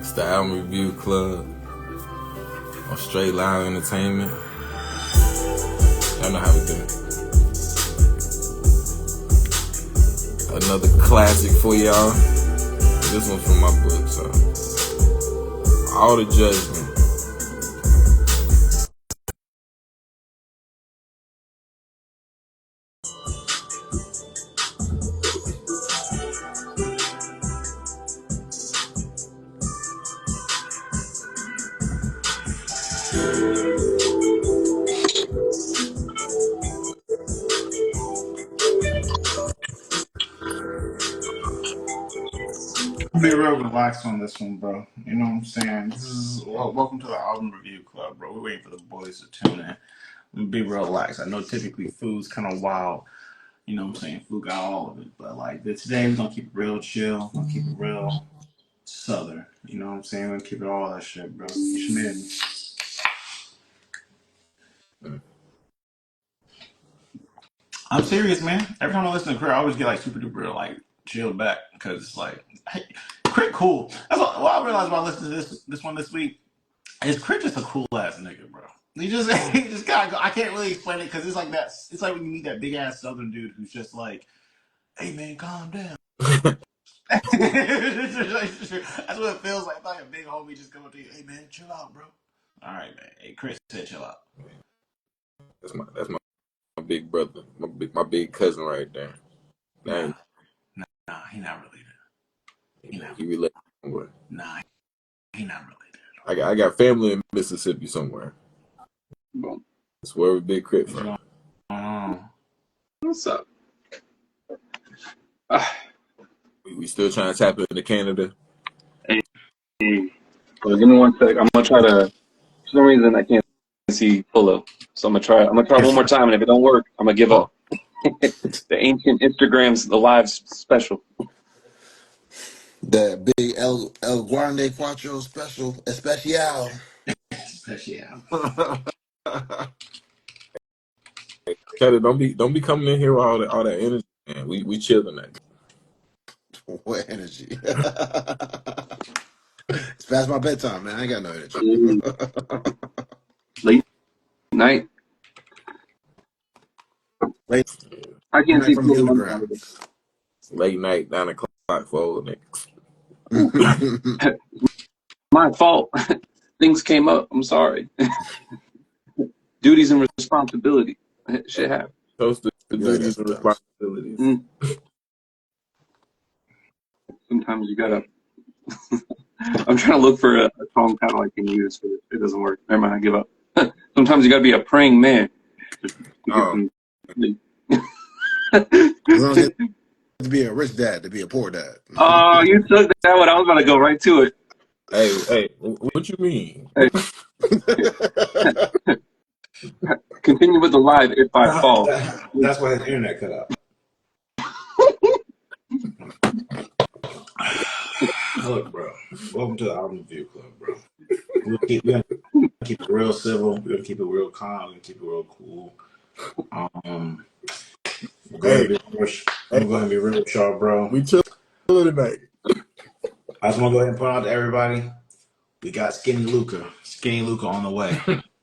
It's the Album Review Club on Straight Line Entertainment. Y'all know how we do. Another classic for y'all. This one's from my book, so All the Judgment. Be real relaxed on this one, bro. You know what I'm saying? This is welcome to the Album Review Club, bro. We're waiting for the boys to tune in. I'm gonna be real relaxed. I know typically food's kind of wild. You know what I'm saying? Food got all of it, but like today we're gonna keep it real chill. We're gonna keep it real southern. You know what I'm saying? We're gonna keep it all that shit, bro. Schmid. I'm serious, man. Every time I listen to K.R.I.T, I always get like super duper like chilled back because it's like, hey, K.R.I.T cool. That's what I realized when I listened to this one this week. Is K.R.I.T just a cool ass nigga, bro? He just gotta go. I can't really explain it because it's like that. It's like when you meet that big ass southern dude who's just like, "Hey man, calm down." That's what it feels like. It's like a big homie just coming to you. Hey man, chill out, bro. All right, man. Hey, Chris said chill out. That's my big brother, my big cousin right there. Nah, he not related. He related somewhere. Nah, he not related. I got family in Mississippi somewhere. Boom. That's where we big K.R.I.T from. What's up? We still trying to tap into Canada. Hey, well, give me 1 sec. I'm gonna try to. For some reason, I can't see pull up, so I'm gonna try one more time, and if it don't work, I'm gonna give up. The ancient Instagram's the live special. The big El Grande Cuatro especial. Canada, don't be coming in here with all that energy, man. We chilling that. What energy? It's past my bedtime, man. I ain't got no energy. Late night. Late I can't night see from the pull up. underground. Late night, 9 o'clock for old niggas. My fault. Things came up. I'm sorry. Duties and responsibility. Shit happens. Toast to Be like that duties and sometimes. responsibilities. Sometimes you gotta. I'm trying to look for a tone title I can use, but it doesn't work. Never mind, I give up. Sometimes you gotta be a praying man. As long as to be a rich dad, to be a poor dad. Oh, you took that one. I was about to go right to it. Hey, what you mean? Hey. Continue with the live if I fall. That's why his internet cut out. Look, bro. Welcome to the Album Review Club, bro. We're gonna keep it real civil. We're gonna keep it real calm. We're gonna keep it real cool. We're going to be real sharp, bro. We chilling tonight. I just want to go ahead and point out to everybody, we got Skinny Luca on the way.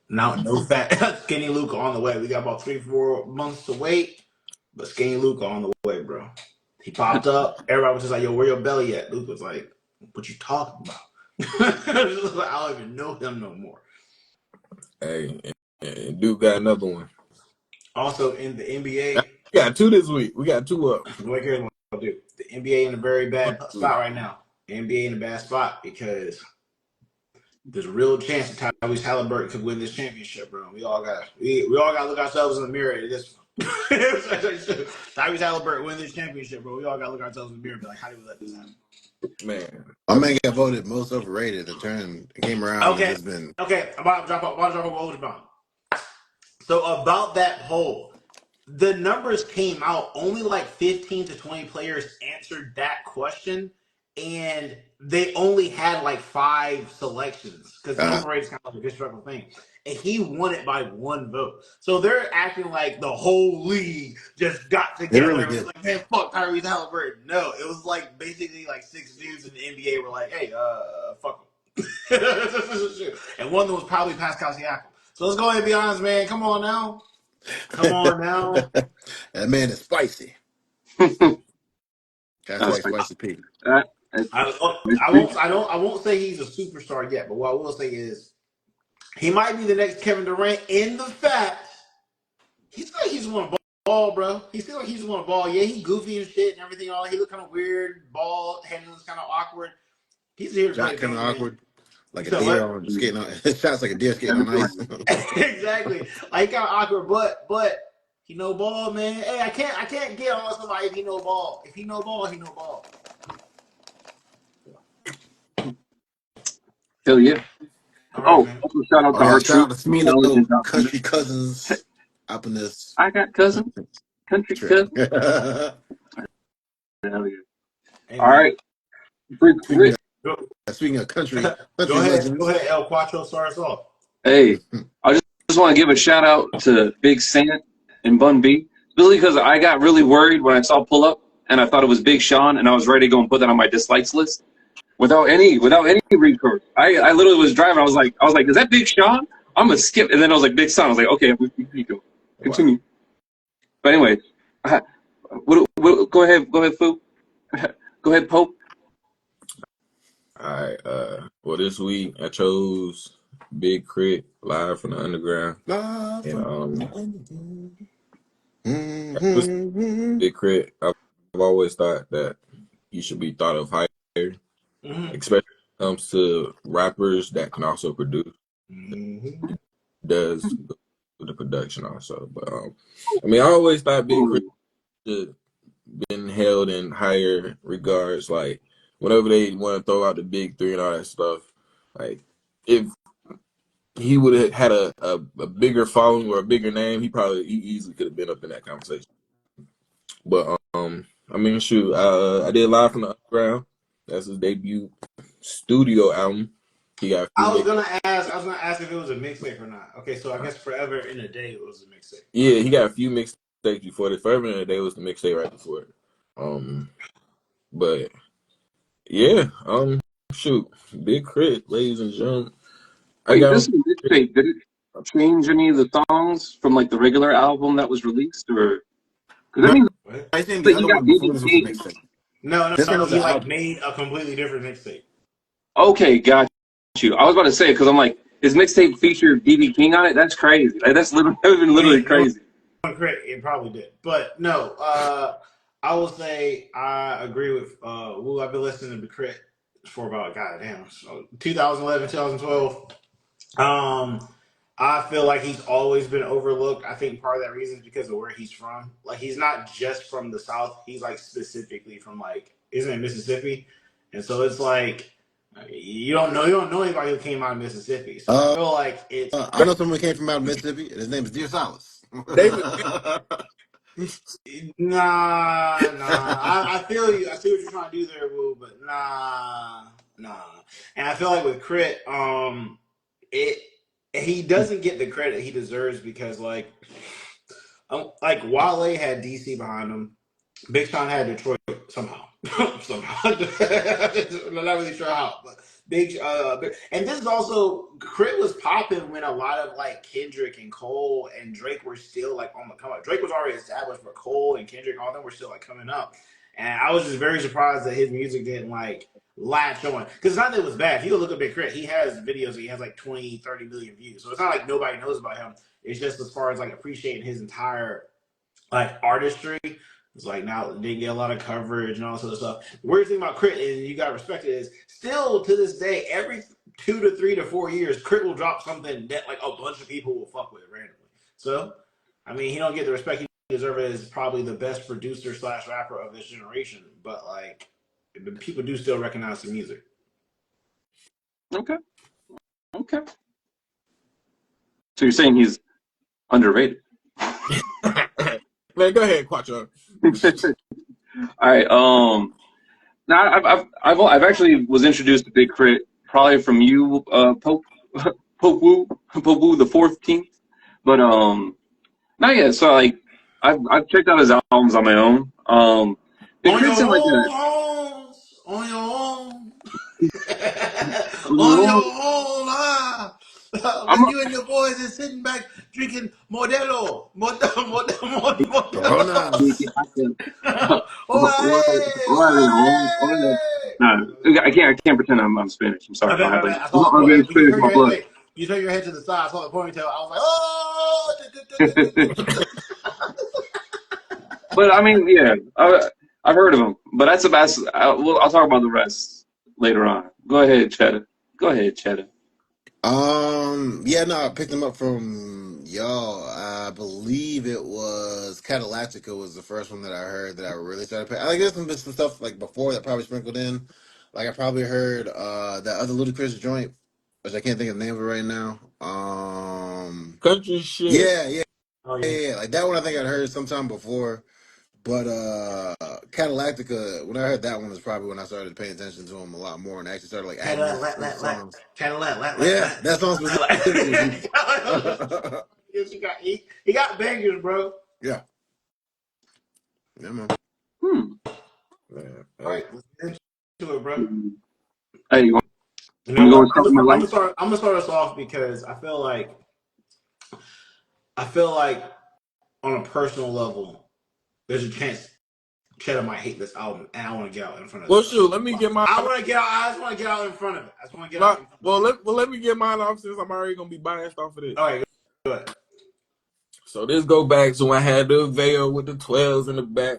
Now, no fat Skinny Luca on the way. We got about 3-4 months to wait, but Skinny Luca on the way, bro. He popped up. Everybody was just like, "Yo, where your belly at?" Luke was like, "What you talking about?" I don't even know him no more. Hey, and Duke got another one. Also in the NBA, we got 2 this week. We got 2 up. Look, here's what I'll do. The NBA in a very bad spot right now. The NBA in a bad spot because there's a real chance that Tyrese Halliburton could win this championship, bro. We all got to look ourselves in the mirror at this one. Tyrese Halliburton win this championship, bro. We all got to look ourselves in the mirror and be like, how did we let this happen? Man, My man got voted most overrated and came around and just been. Okay. I'm about to drop a older bomb. So about that poll, the numbers came out. Only like 15 to 20 players answered that question, and they only had like 5 selections because overrated is kind of like a disrespectful thing. And he won it by 1 vote. So they're acting like the whole league just got together really and was did. like, "Man, fuck Tyrese Halliburton." No, it was like basically like 6 dudes in the NBA were like, "Hey, fuck him." And one of them was probably Pascal Siakam. So let's go ahead and be honest, man. Come on now. Come on now. That man is spicy. Hashtag That's spicy P. that. I won't say he's a superstar yet, but what I will say is he might be the next Kevin Durant in the fact he's like he's one ball, bro. He feels like he's one ball. Yeah, he goofy and shit and everything. All he look kind of weird. Ball handling's kind of awkward. He's here to play Shot the kind of game, man. awkward, like a So deer what? on skating on. Shots like a deer skating on ice. Exactly. Like kind of awkward, but he no ball, man. Hey, I can't get on somebody if he no ball. If he no ball, he no ball. Hell yeah. All right, Oh, man. also shout out Oh to yeah, our shout true out to Smino, intelligence out there. country cousins, up in this I got cousins, country trick. cousins. Hell yeah. Hey, All man. right, Rick. speaking Go, of speaking of country go ahead. Go legends. ahead, El Quattro. Start us off. Hey, I just want to give a shout out to Big Sant and Bun B. Really, because I got really worried when I saw Pull Up, and I thought it was Big Sean, and I was ready to go and put that on my dislikes list without any recourse. I literally was driving. I was like, is that Big Sean? I'm gonna skip, and then I was like, Big Sean. I was like, okay, we can go. Continue. But anyway, go ahead, Fu. Go ahead, Pope. All right. Well, this week I chose Big Crit live from the underground, Live and from with Big Crit, I've always thought that he should be thought of higher, Mm-hmm. especially when it comes to rappers that can also produce. Mm-hmm. Does with the production also, but I mean, I always thought Big Crit should been held in higher regards. Like whenever they want to throw out the big three and all that stuff, like if he would have had a bigger following or a bigger name, he easily could have been up in that conversation. But I mean, shoot, I did Live from the Underground. That's his debut studio album. He got a few I was gonna ask if it was a mixtape or not. Okay, so I guess Forever in a Day was a mixtape. Yeah, he got a few mixtapes before this. Forever in a Day was the mixtape right before it. But yeah, shoot, Big Crit, ladies and gentlemen. I Wait, got this him. is a mixtape. Did it change any of the songs from like the regular album that was released, or because that No, means What? I think the that he other got one before BB this was a King. mixtape. No, This one was he an like album. made a completely different mixtape. Okay, got you. I was about to say because I'm like, his mixtape featured BB King on it. That's crazy. Like, that's literally Hey, no, crazy. it probably did, but no. I will say I agree with Woo. I've been listening to Crit for about goddamn so 2011, 2012. I feel like he's always been overlooked. I think part of that reason is because of where he's from. Like he's not just from the South. He's like specifically from like isn't it Mississippi? And so it's like you don't know anybody who came out of Mississippi. So I Uh, feel like it's I know someone who came from out of Mississippi, and his name is Dear Silas. David. nah. I feel you. I see what you're trying to do there, Woo, but nah. And I feel like with Crit, it he doesn't get the credit he deserves because like Wale had DC behind him, Big Sean had Detroit somehow. Somehow. I'm not really sure how, but and this is also Crit was popping when a lot of like Kendrick and Cole and Drake were still like on the come up. Drake was already established, but Cole and Kendrick, all of them were still like coming up. And I was just very surprised that his music didn't like latch on. Because it's not that it was bad. If you go look at Big Crit, he has videos that he has like 20, 30 million views. So it's not like nobody knows about him. It's just as far as like appreciating his entire like artistry. It's like now didn't get a lot of coverage and all this other stuff. The weird thing about Crit is you gotta respect it is still to this day, every 2 to 3 to 4 years, Crit will drop something that like a bunch of people will fuck with randomly. So I mean he don't get the respect he deserves as probably the best producer slash rapper of this generation, but like people do still recognize the music. Okay. So you're saying he's underrated? Man, go ahead, Quattro. All right. Now I've actually was introduced to Big Crit probably from you, Pope Pope Woo the 14th. But not yet. So like I've checked out his albums on my own. Big On your Crit's in like own, homes, on your own. on your Lord, own, I'm when you and the boys are sitting back drinking Corona. Ole! Nah, I can't pretend I'm Spanish. I'm sorry, I don't have like I I saw don't the have point. any When you Spanish in turn my your head, blood. wait, you turn your head to the side. I saw the ponytail. I was like, But I mean, yeah, I've heard of him. But that's the best. I'll talk about the rest later on. Go ahead, Cheddar. Go ahead, Cheddar. Yeah, no, I picked them up from y'all. I believe it was Catalactica was the first one that I heard that I really started paying. I like there's some stuff like before that probably sprinkled in. Like I probably heard that other Ludacris joint, which I can't think of the name of it right now. Country shit. Yeah, yeah, oh yeah, yeah, yeah. Like that one I think I'd heard sometime before. But Catalactica, when I heard that one is probably when I started paying attention to him a lot more and actually started like adding his songs. Yeah, that song specifically. Yes, he got bangers, bro. Yeah. Yeah, man. Hmm. Man, All hey, right, let's get into it, bro. Hey, you want You me know to go what? and start with my I'm life? gonna start. I'm gonna start us off because I feel like on a personal level, there's a chance Cheddar might hate this album, and I want to get out in front of well, this. shoot. Let me get my. I want to get out. I just want to get out in front of it. I just want to get out in front of Let me get mine off since I'm already gonna be biased off of it. this. All right, go ahead. So this go back to when I had the veil with the 12s in the back.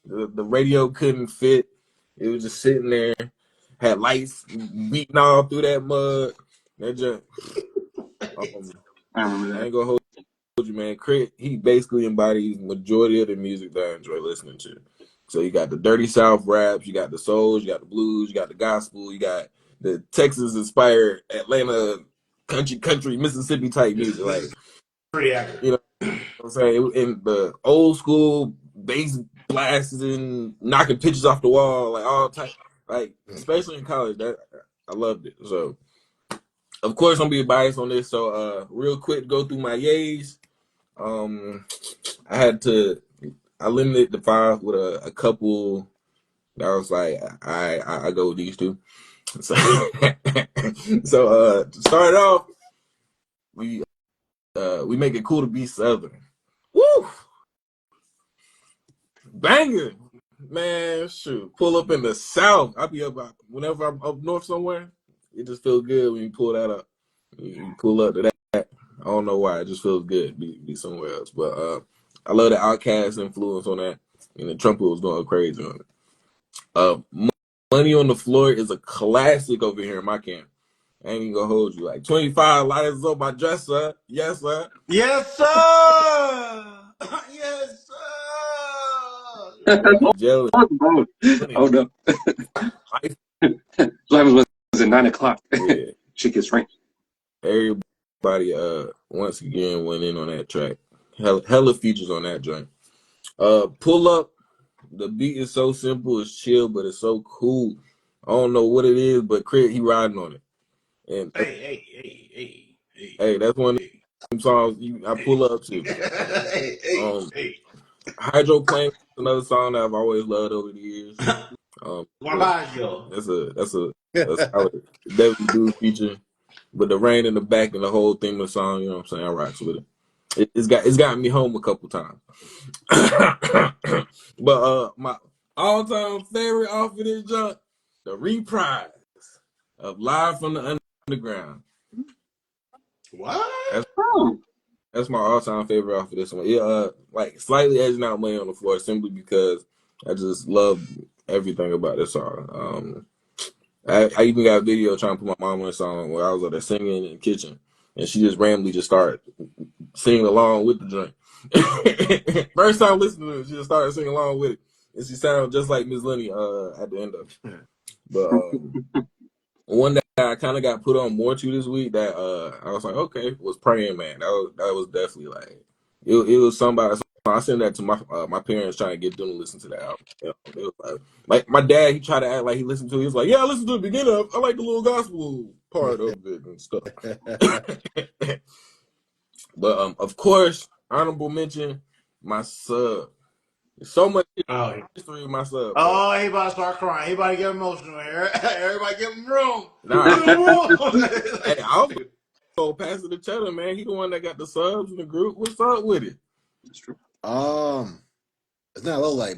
The radio couldn't fit. It was just sitting there. Had lights beating all through that mud. That just, um, I remember I that. ain't gonna hold you, man. K.R.I.T, he basically embodies majority of the music that I enjoy listening to. So you got the dirty South raps, you got the souls, you got the blues, you got the gospel, you got the Texas inspired Atlanta country Mississippi type music. This Like, is pretty accurate. you know what I'm saying? In the old school bass blasting, knocking pictures off the wall, like all type, like especially in college, that I loved it. So of course I'm gonna be biased on this. So real quick, go through my yays. Um, I had to, I limited the five with a couple. That was like I go with these two. So to start off, we make it cool to be Southern. Woo! Banger, man. Shoot, pull up in the South. I be up whenever I'm up north somewhere. It just feels good when you pull that up. You pull up to that. I don't know why. It just feels good. Be somewhere else. But I love the Outkast influence on that. And the trumpet was going crazy on it. Uh, Money on the Floor is a classic over here in my camp. I ain't even gonna hold you. Like 25 lighters on my dresser. Yes, sir. Yes, sir. Yes, sir. Jelly. Oh no. What happens was at 9 o'clock. Yeah. Shit gets ranked. Everybody once again went in on that track. Hella features on that joint. Pull up. The beat is so simple, it's chill, but it's so cool. I don't know what it is, but K.R.I.T, he riding on it. And Hey. hey, that's one of them songs I pull up to. Hey. Hydroplane is another song that I've always loved over the years. But Guabaggio. that's a solid Definitely do feature. But the rain in the back and the whole theme of the song, you know what I'm saying? I rocks with it. It's gotten me home a couple times. But my all time favorite off of this junk, the reprise of Live from the Underground. What? That's Oh. that's my all time favorite off of this one. Yeah, like slightly edging out Money on the Floor simply because I just love everything about this song. I even got a video trying to put my mom on a song where I was there singing in the kitchen, and she just randomly just started singing along with the joint. First time listening to it, she just started singing along with it, and she sounded just like Miss Lenny at the end of it. But one that I kind of got put on more to this week that I was like, okay, was Praying Man. That was definitely like it was somebody. So I sent that to my parents trying to get them to listen to the album. You know, it was like my dad, he tried to act like he listened to it. He was like, yeah, I listened to the beginning of I like the little gospel part of it and stuff. But of course, honorable mention, my sub. So much Oh, history in my sub, bro. oh, he about to start crying. He about to get emotional here. Everybody give him room. Nah, Give him room. hey, I was so passing the cheddar, man. He the one that got the subs in the group. What's up with it? That's true. It's not low light,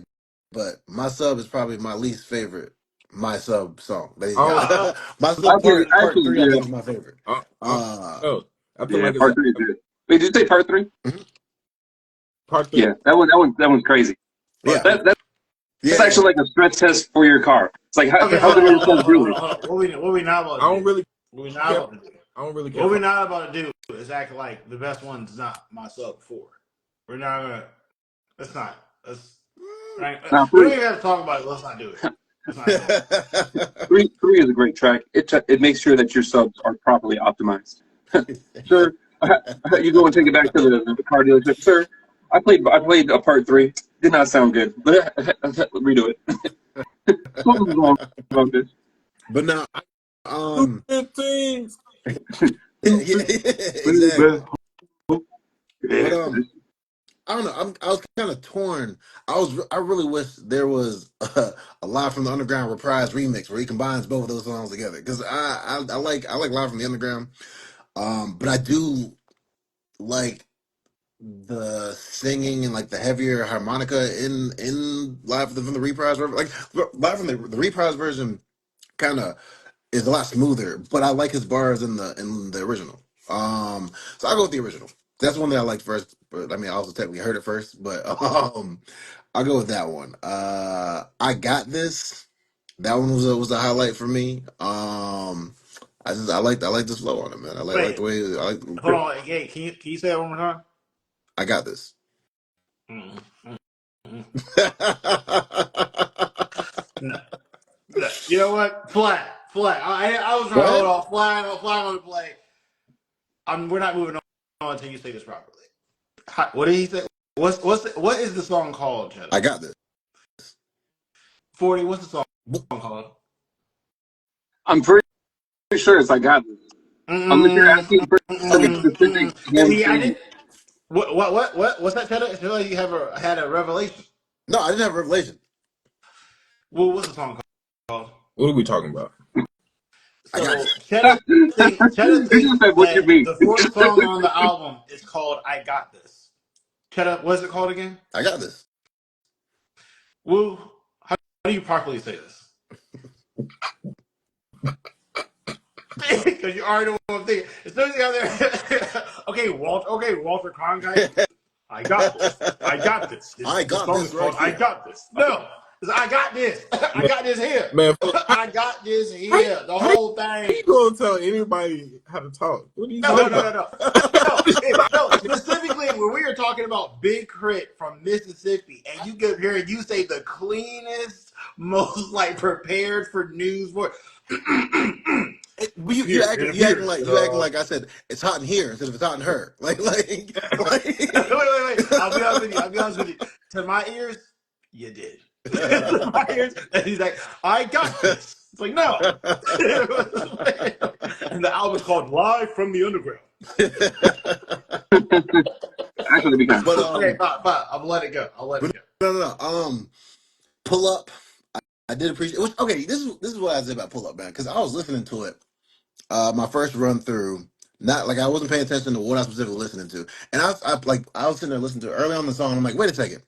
but my sub is probably my least favorite. My sub song that he's Oh, got. My sub I part actually three, I do. think, is my favorite. I Uh, no, I feel Yeah, like it's part three is good. Wait, did you say part three? mhm. part three. Yeah, that one's crazy. Part Yeah, three. That's yeah. actually like a stress test for your car. It's like okay, how's it gonna sound hold really? on, hold on. What we not I about to don't do? really What we not care. about to do? I don't really care What we for. not about to do is act like the best one's not my sub four. We're not gonna. Let's not. Let's. Right? Now We don't even have to talk about it. Let's not do it. Let's not do it. three is a great track. It makes sure that your subs are properly optimized. Sir, you go and take it back to the car dealership. Sir, I played a part three. Did not sound good. Redo it. Something's wrong about this. But now, Two um, 15s. yeah, Stupid. exactly. But Yeah. I don't know. I was kind of torn. I really wish there was a Live from the Underground reprise remix where he combines both of those songs together because I like Live from the Underground. But I do like the singing and like the heavier harmonica in Live from the reprise version. Like Live from the reprise version kind of is a lot smoother, but I like his bars in the original. So I'll go with the original. That's one that I liked first, but I mean I also technically heard it first, but I'll go with that one. I got this. That one was a highlight for me. I like this flow on it, man. I like the Wait, way I like. hold on. Hey, can you say that one more time? I got this. Mm, mm, mm. No, no. You know what? Flat. I was Go trying to hold ahead. off. Flat on the play. We're not moving on until you say this properly. What did he say? What is the song called, I Cheddar? got this. 40. What's the song called? I'm pretty sure it's I got this. Unless you're Mm, asking for like a specific him See, I saying, did. What's that, Cheddar? It feel like you have had a revelation. No, I didn't have Revelation. Well, what's the song called? What are we talking about? I got So this. Cheddar he thinks just said, "What you that mean?" the fourth song on the album is called "I Got This." Cheddar, what's it called again? I got this. Woo, how do you properly say this? Because you already know what I'm thinking. As soon as you have there, Walter Cronkite. I got this. I got this. I This got song this is right called "I here. Got This." No, it's "I Got This." I Man, got this here. man, I got this how, here. The how whole you thing. gonna tell anybody how to talk? What are you No, talking no, no, about? no, no. No, specifically when we are talking about Big Crit from Mississippi, and you get here and you say the cleanest, most like prepared for news word. But you Here, it acting appears that you acting like I said it's hot in here instead of it's hot in her. wait. I'll be honest with you. To my ears, you did. To my ears, and he's like, I got this. It's like, no. And the album's called Live from the Underground. Actually, it'd be kind of but cool. Okay, fine. I'll let it go. I'll let it but go. no. Pull up. I did appreciate. Okay, this is what I said about pull up, man. Because I was listening to it. My first run through. Not like I wasn't paying attention to what I was specifically listening to, and I was sitting there listening to it early on the song. I'm like, wait a second.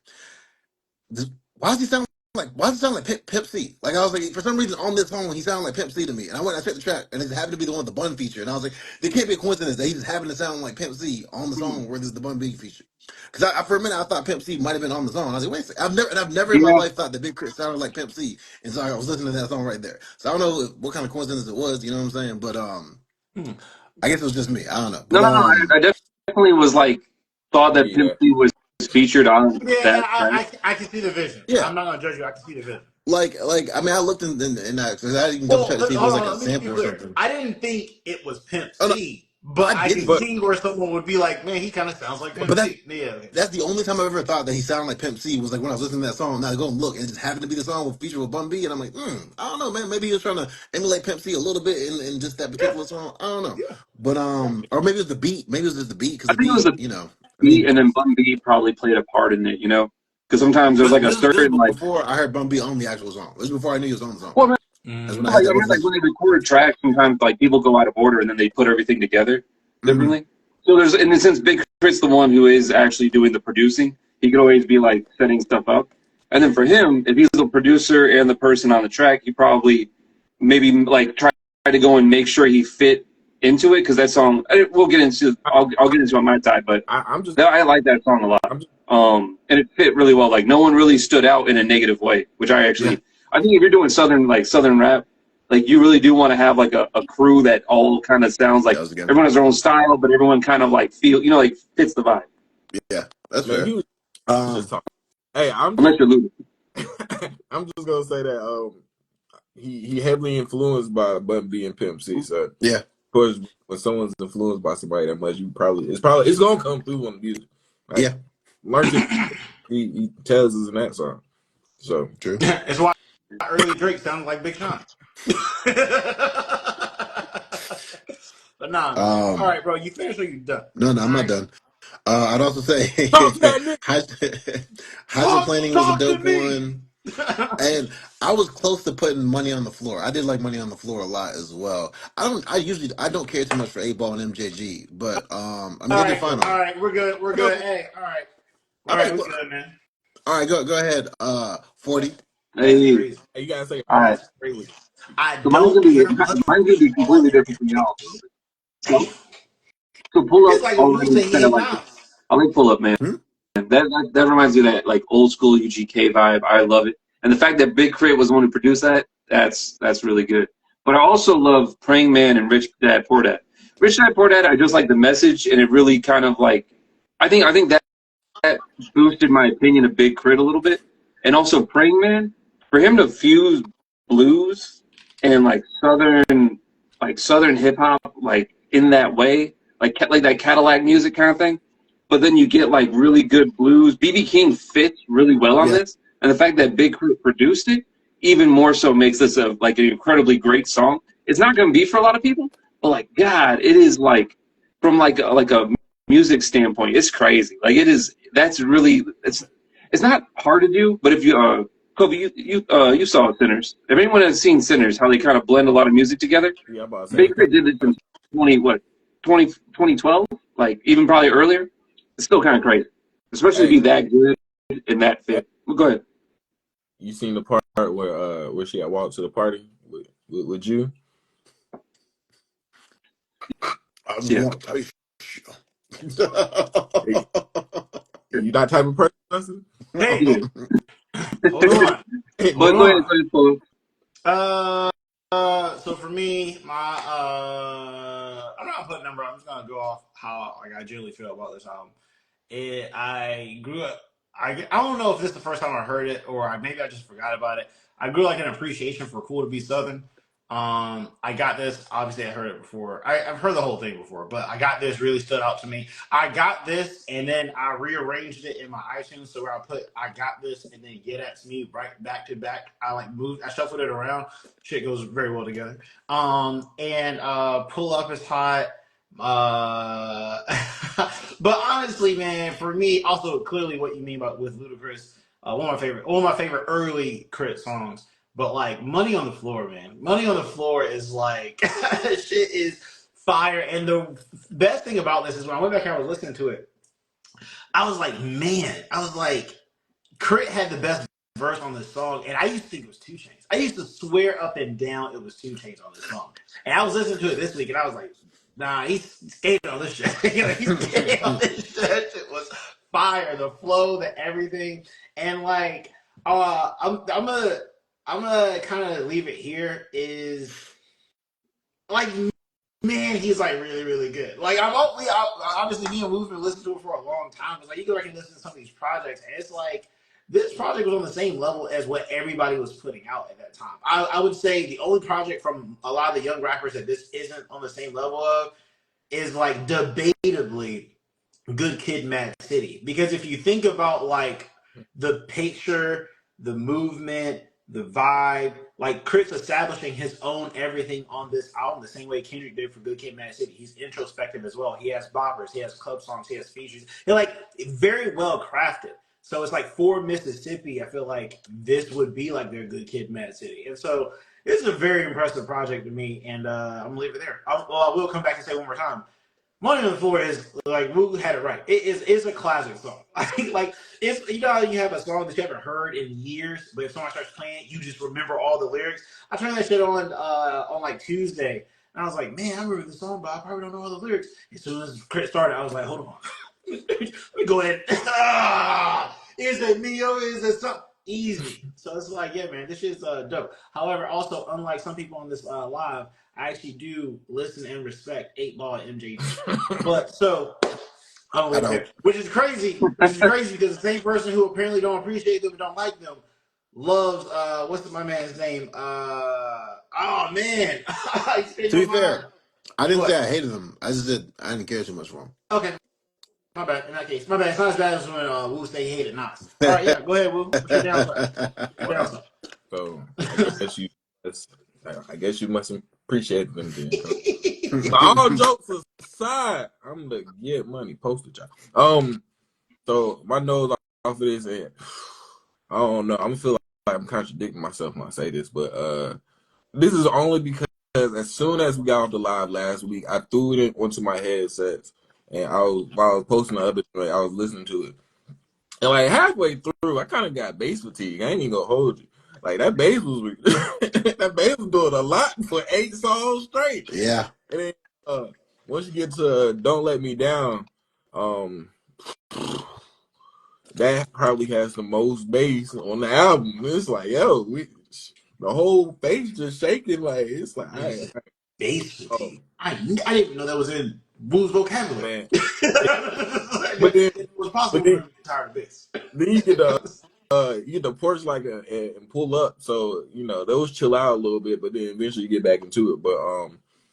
This, why does he sound why does he sound like Pimp C? Like I was like, for some reason on this song he sounded like Pimp C to me. And I checked the track and it happened to be the one with the bun feature. And I was like, there can't be a coincidence that he just happened to sound like Pimp C on the song where there's the bun B feature. Because for a minute I thought Pimp C might have been on the song. I was like, wait a second. I've never in my Yeah, life thought that Big Crit sounded like Pimp C. And so I was listening to that song right there. So I don't know what kind of coincidence it was, you know what I'm saying? But Hmm. I guess it was just me. I don't know. no, But no, no. I definitely was like thought that Yeah. Pimp C was featured on Yeah, and that track. I can see the vision. yeah. I'm not gonna judge you. I can see the vision. Like I mean I looked in that because I didn't even double Well, check to see if it hold was like on. a Let me be sample or clear. something. I didn't think it was Pimp Oh no, C, I but I can didn't. But see where someone would be like, "Man, he kind of sounds like Pimp But C." Yeah. Okay. that's the only time I've ever thought that he sounded like Pimp C was like when I was listening to that song. Now I go and look, and it just happened to be the song with feature with Bun B, and I'm like, I don't know, man. Maybe he was trying to emulate Pimp C a little bit in just that Yeah. particular song. I don't know, Yeah. but or maybe it was the beat. Maybe it was just the beat because I the think it was beat, a you know. I beat, mean, and then Bun B probably played a part in it. You know, because sometimes there's like a This was certain like. before I heard Bun B on the actual song. This was before I knew he was on the song. Well, That's when I like had I that mean, like revelation. when they record tracks, sometimes like people go out of order and then they put everything together Mm-hmm. differently. So there's, in a sense, Big Crit's the one who is actually doing the producing. He could always be like setting stuff up, and then for him, if he's the producer and the person on the track, he probably maybe like try to go and make sure he fit into it because that song. We'll get into. I'll get into it on my side, but I'm just I like that song a lot. I'm just And it fit really well. Like no one really stood out in a negative way, which Yeah, I think if you're doing southern rap, like you really do want to have like a crew that all kind of sounds that like was together. everyone has their own style, but everyone kind of like like fits the vibe. Yeah, that's man, fair. he was just Um, talking. Hey, I'm just Unless you're Luda. I'm just gonna say that he heavily influenced by Bun B and Pimp C. So of yeah, course when someone's influenced by somebody that much, it's gonna come through on the music. Like yeah, learn to he tells us in that song. So true. It's why early Drake sounded like Big Sean. But nah, man. All Um, right, bro. You finished or you done? no, I'm All not right. done. I'd also say talk to that nigga. hydroplaning was a Talk to dope me. one. And I was close to putting Money on the Floor. I did like Money on the Floor a lot as well. I don't care too much for 8 Ball and MJG, but I mean All they did right, fine on all it. right. We're good. We're I know good. Hey, all right. I All right, like we're good, man. all right, go ahead. 40. That's Hey, crazy. you gotta say all right. That's crazy. I So don't care much for mine's gonna be 8 Ball completely and different from MJG. y'all. So, so pull up It's like already losing kind of Ian like Miles. I like pull up, man. Hmm? That reminds me of that like old school UGK vibe. I love it, and the fact that Big Crit was the one who produced that, that's really good. But I also love Praying Man and Rich Dad Poor Dad. Rich Dad Poor Dad, I just like the message, and it really kind of like I think that boosted my opinion of Big Crit a little bit, and also Praying Man for him to fuse blues and like southern hip hop like in that way, like that Cadillac music kind of thing. But then you get like really good blues. BB King fits really well on Yeah, this, and the fact that Big Crit produced it even more so makes this a like an incredibly great song. It's not going to be for a lot of people, but like God, it is like from like a music standpoint, it's crazy. Like it is. That's really it's not hard to do, but if you Kobe, you saw Sinners. If anyone has seen Sinners, how they kind of blend a lot of music together, yeah, I'm about to say he Baker kind did this in 2012, like even probably earlier. It's still kind of crazy, especially to hey, be that good and that hey, fit. Well, go ahead. you seen the part where she had walked to the party with you? I just Yeah. want to tell you. Hey, you that type of person, Justin? Hey, Yeah. hold on. Hey, Hold Go ahead, on. go ahead, Polo. Uh, so for me, I'm not gonna put a number. I'm just gonna go off how like I generally feel about this album. I grew up. I don't know if this is the first time I heard it or maybe I just forgot about it. I grew like an appreciation for Cool to Be Southern. I got this. Obviously, I heard it before. I've heard the whole thing before, but I got this really stood out to me. I got this, and then I rearranged it in my iTunes so where I put I got this, and then Get At Me right back to back. I like moved. I shuffled it around. Shit goes very well together. And Pull Up is hot. Uh, but honestly, man, for me, also clearly what you mean about with Ludacris, one of my favorite early Crit songs. But like Money on the Floor, man, Money on the Floor is like shit is fire. And the best thing about this is when I went back and I was listening to it, I was like, man, I was like, Crit had the best verse on this song, and I used to think it was Two Chains. I used to swear up and down it was Two Chains on this song. And I was listening to it this week, and I was like, nah, he's skating on this shit. You know, he's skating on this shit. That shit was fire. The flow, the everything, and like, I'm gonna kind of leave it here. Is like man, he's like really, really good. Like obviously me and Lou's been listening to it for a long time. It's like you go back and listen to some of these projects, and it's like this project was on the same level as what everybody was putting out at that time. I would say the only project from a lot of the young rappers that this isn't on the same level of is like debatably Good Kid, Mad City. Because if you think about like the picture, the movement, the vibe, like Chris establishing his own everything on this album, the same way Kendrick did for Good Kid, Mad City. He's introspective as well. He has boppers, he has club songs, he has features. They're like very well crafted. So it's like for Mississippi, I feel like this would be like their Good Kid, Mad City, and so this is a very impressive project to me. And I'm gonna leave it there. I will come back and say one more time. Money on the Floor is like Woo had it right. It's a classic song. Like it's you know how you have a song that you haven't heard in years, but if someone starts playing it, you just remember all the lyrics. I turned that shit on like Tuesday, and I was like, man, I remember the song, but I probably don't know all the lyrics. As soon as Crit started, I was like, hold on, let me go ahead. Is it Neo? Is it something? Easy. So it's like, yeah, man, this shit's dope. However, also unlike some people on this live, I actually do listen and respect 8 Ball and MJG. But so I'm gonna I leave it don't. there, which is crazy. Which is crazy because the same person who apparently don't appreciate them and don't like them loves my man's name? Oh man, I changed To my be mind. fair, I didn't say What? I hated them. I just did. I didn't care too much for Okay, my bad. In that case, my bad. It's not as bad as when Wu say he hated Nas. All right, them. yeah, go ahead, Wu. What's your downside? What's your Wow. downside? So that's, I guess you must appreciate them then. But all jokes aside, I'm the get money poster child. So my nose off of this, and I don't know. I'm gonna feel like I'm contradicting myself when I say this, but this is only because as soon as we got off the live last week, I threw it onto my headsets, and while I was posting the other joint, I was listening to it, and like halfway through, I kind of got bass fatigue. I ain't even gonna hold you. Like that bass was that bass was doing a lot for 8 songs straight. Yeah. And then once you get to "Don't Let Me Down," um, that probably has the most bass on the album. It's like, yo, the whole face just shaking. Like it's like, You said I bass oh fatigue. I didn't even know that was in Wu's vocabulary. man. But then, It was but possible for then, him to be tired of bass. then you get the porch like and pull up. So those chill out a little bit, but then eventually you get back into it. But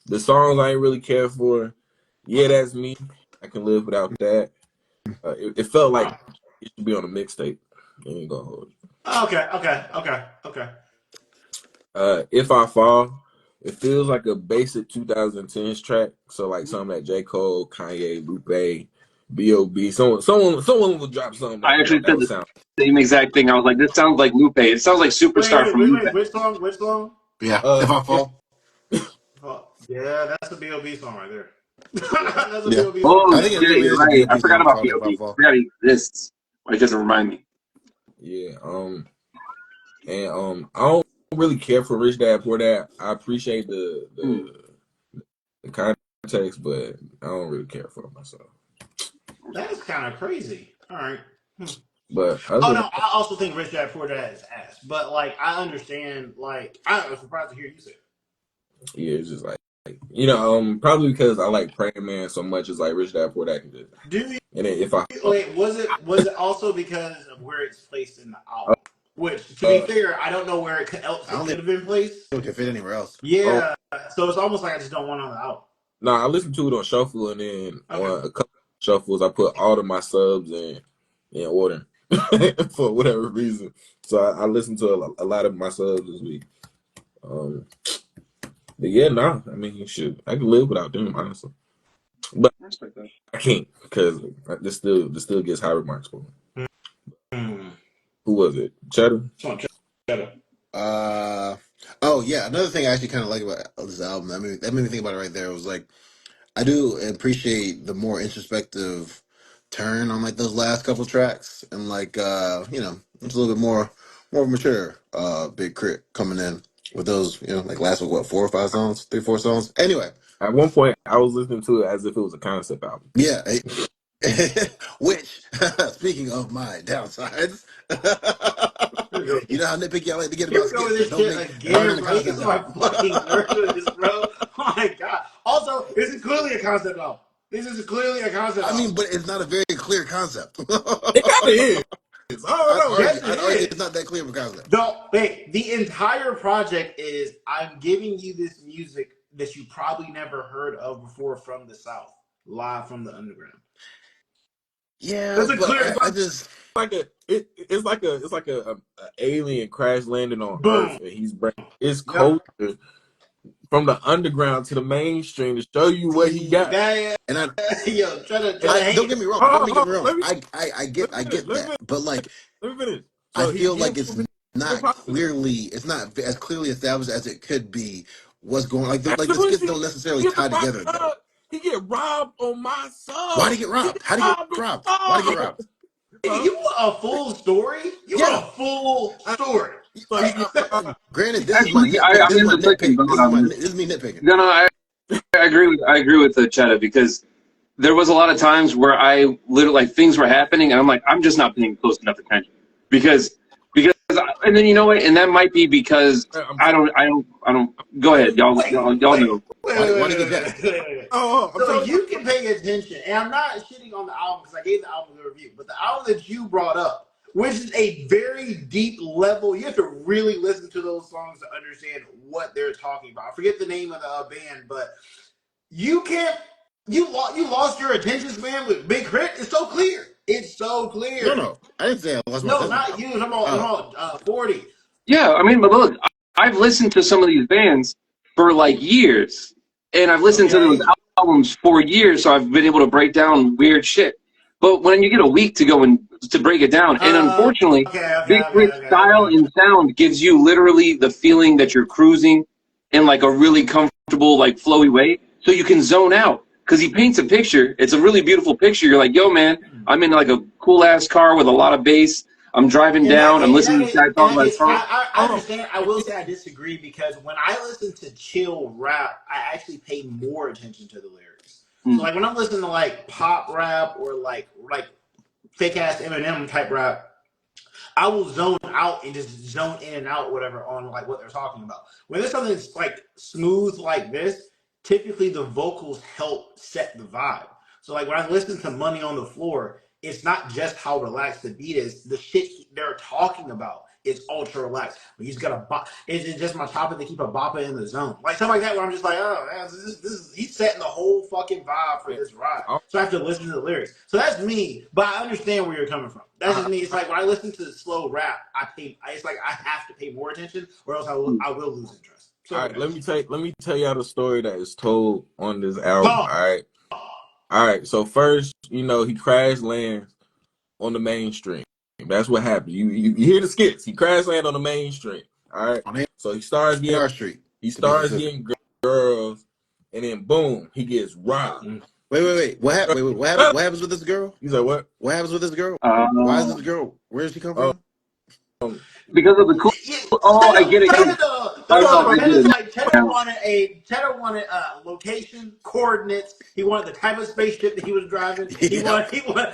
the songs I ain't really care for. Yeah, that's me. I can live without that. It felt like Oh. it should be on a mixtape. Ain't gonna hold you. Okay. If I Fall, it feels like a basic 2010s track. So like something that J. Cole, Kanye, Lupe, B.O.B. Someone will drop something I actually that said would the sound. same exact thing. I was like, this sounds like Lupe. It sounds like Superstar from Lupe. Wait. Which song? Which song? Yeah. If Uh, I if, fall. Oh, yeah, that's a B.O.B. song right there. yeah, That's a Yeah. B.O.B. song Oh right I there. think it shit, literally you're is a right. I B.O.B. forgot song about called If I POV. Fall. I forgot he exists. It doesn't remind me. yeah. And I don't really care for Rich Dad Poor Dad. I appreciate Hmm. the context, but I don't really care for it myself. That's kind of crazy. All right. Hmm. But Oh other than no, I also think Rich Dad Poor Dad is ass. But like, I understand. Like, I was surprised to hear you say it. yeah, it's just like probably because I like Praying Man so much. It's like Rich Dad Poor Dad can just. Do you And then if I wait? Was it also because of where it's placed in the uh, album? Which, to be uh fair, I don't know where else I it don't think could have been placed. it could fit anywhere else. oh Yeah, so it's almost like I just don't want it on the album. no, I listened to it on shuffle, and then Okay. on a couple shuffles I put all of my subs in order for whatever reason. So I listened to a lot of my subs this week. Um, but yeah, no, I mean I can live without them honestly, but I respect that. I can't because this still gets high remarks for me. Hmm. Who was it? Cheddar? Shut up. Uh oh yeah, another thing I actually kind of like about this album. That made me think about it right there. It was like I do appreciate the more introspective turn on like those last couple tracks, and like it's a little bit more mature. Big Crit coming in with those like last what 4 or 5 songs, 3 4 songs. Anyway, At one point, I was listening to it as if it was a concept album. yeah. Which speaking of my downsides, Here we go. you know how nitpicky I like to get Here about we go skits with that this don't shit make that aren't in again, the bro. He concept gets my album. fucking nervous, bro. Oh my god. Also, this is clearly a concept album. This is clearly a concept I mean, album. but it's not a very clear concept. It kind of is. I don't I'd know, argue. Yes, man. it I'd argue it's is. not that clear of a concept. The entire project is I'm giving you this music that you probably never heard of before from the South, live from the underground. Yeah, That's a but clear I just It's like a alien crash landing on boom. Earth, and it's Yep. culture from the underground to the mainstream to show you what he got. And I, Yo, try to don't hate. get me wrong. Don't Hold on, get hold me on. wrong. I get Let me that, finish. but like Let me finish. I So he feel getting like it's more not popular. clearly, it's not as clearly established as it could be. What's going like the skits Absolutely. don't necessarily He get the tie together though. he get robbed on my Why sub. did he get He robbed? get How did he get robbed on robbed? Why did he my get sub. robbed? Nigga, Huh? you want a full story? You Yeah. want a full story? So he get robbed. Granted, this is my Actually, nitpick. I'm in the clicking vote on this. This is me nitpicking. No, I agree with the Cheddar because there was a lot of times where I literally like things were happening and I'm like I'm just not paying close enough attention because and then you know what, and that might be because I'm I don't go ahead, telling y'all Wait, y'all y'all wait, know. wait, Why wait, why wait, did he get wait, jacked? wait, wait, wait, wait. I'm So telling you can pay attention, and I'm not shitting on the album because I gave the album a review, but the album that you brought up, which is a very deep level, you have to really listen to those songs to understand what they're talking about. I forget the name of the band, but you can't. You lost your attention span with Big Crit. It's so clear. It's so No, clear. no, I didn't say I lost my No, attention not span. you. I'm Oh, about 40. Yeah, I mean, but look, I've listened to some of these bands for like years, and I've listened to those Okay. albums for years, so I've been able to break down weird shit. But when you get a week to go and to break it down, and unfortunately, Big Crit's style Okay. and sound gives you literally the feeling that you're cruising in like a really comfortable, like flowy way, so you can zone out. Because he paints a picture. It's a really beautiful picture. You're like, yo, man, I'm in like a cool ass car with a lot of bass. I'm driving down. I'm listening to this guy talk about his car. I hold understand. I will say I disagree because when I listen to chill rap, I actually pay more attention to the lyrics. So Mm. like when I'm listening to like pop rap or like fake ass Eminem type rap, I will zone out and just zone in and out, whatever, on like what they're talking about. When there's something that's like smooth like this, typically the vocals help set the vibe. So like when I listen to Money on the Floor, it's not just how relaxed the beat is. The shit they're talking about is ultra relaxed. He's got a bop. It's just my topic to keep a bopper in the zone, like something like that. Where I'm just like, oh, man, this is he's setting the whole fucking vibe for on. this ride. I, So I have to listen to the lyrics. So that's me, but I understand where you're coming from. That's I, just me. It's like when I listen to slow rap, it's like I have to pay more attention, or else Mm. I will lose interest. all Sorry, right, guys. let me tell y'all the story that is told on this album. Paul. All right. All right. So first, he crash lands on the mainstream. That's what happened. You hear the skits. He crash land on the mainstream. All right. on So AR Street he to be starts specific. getting girls, and then boom, he gets robbed. Mm. Wait. What happened? What happens with this girl? You said what? What happens with this girl? Why is Uh, this girl? Where does she come Um, from? because of the cool. Yeah, Oh, I get it. that's No, no, what I I'm get it Cheddar now. wanted location, coordinates. He wanted the type of spaceship that he was driving. Yep.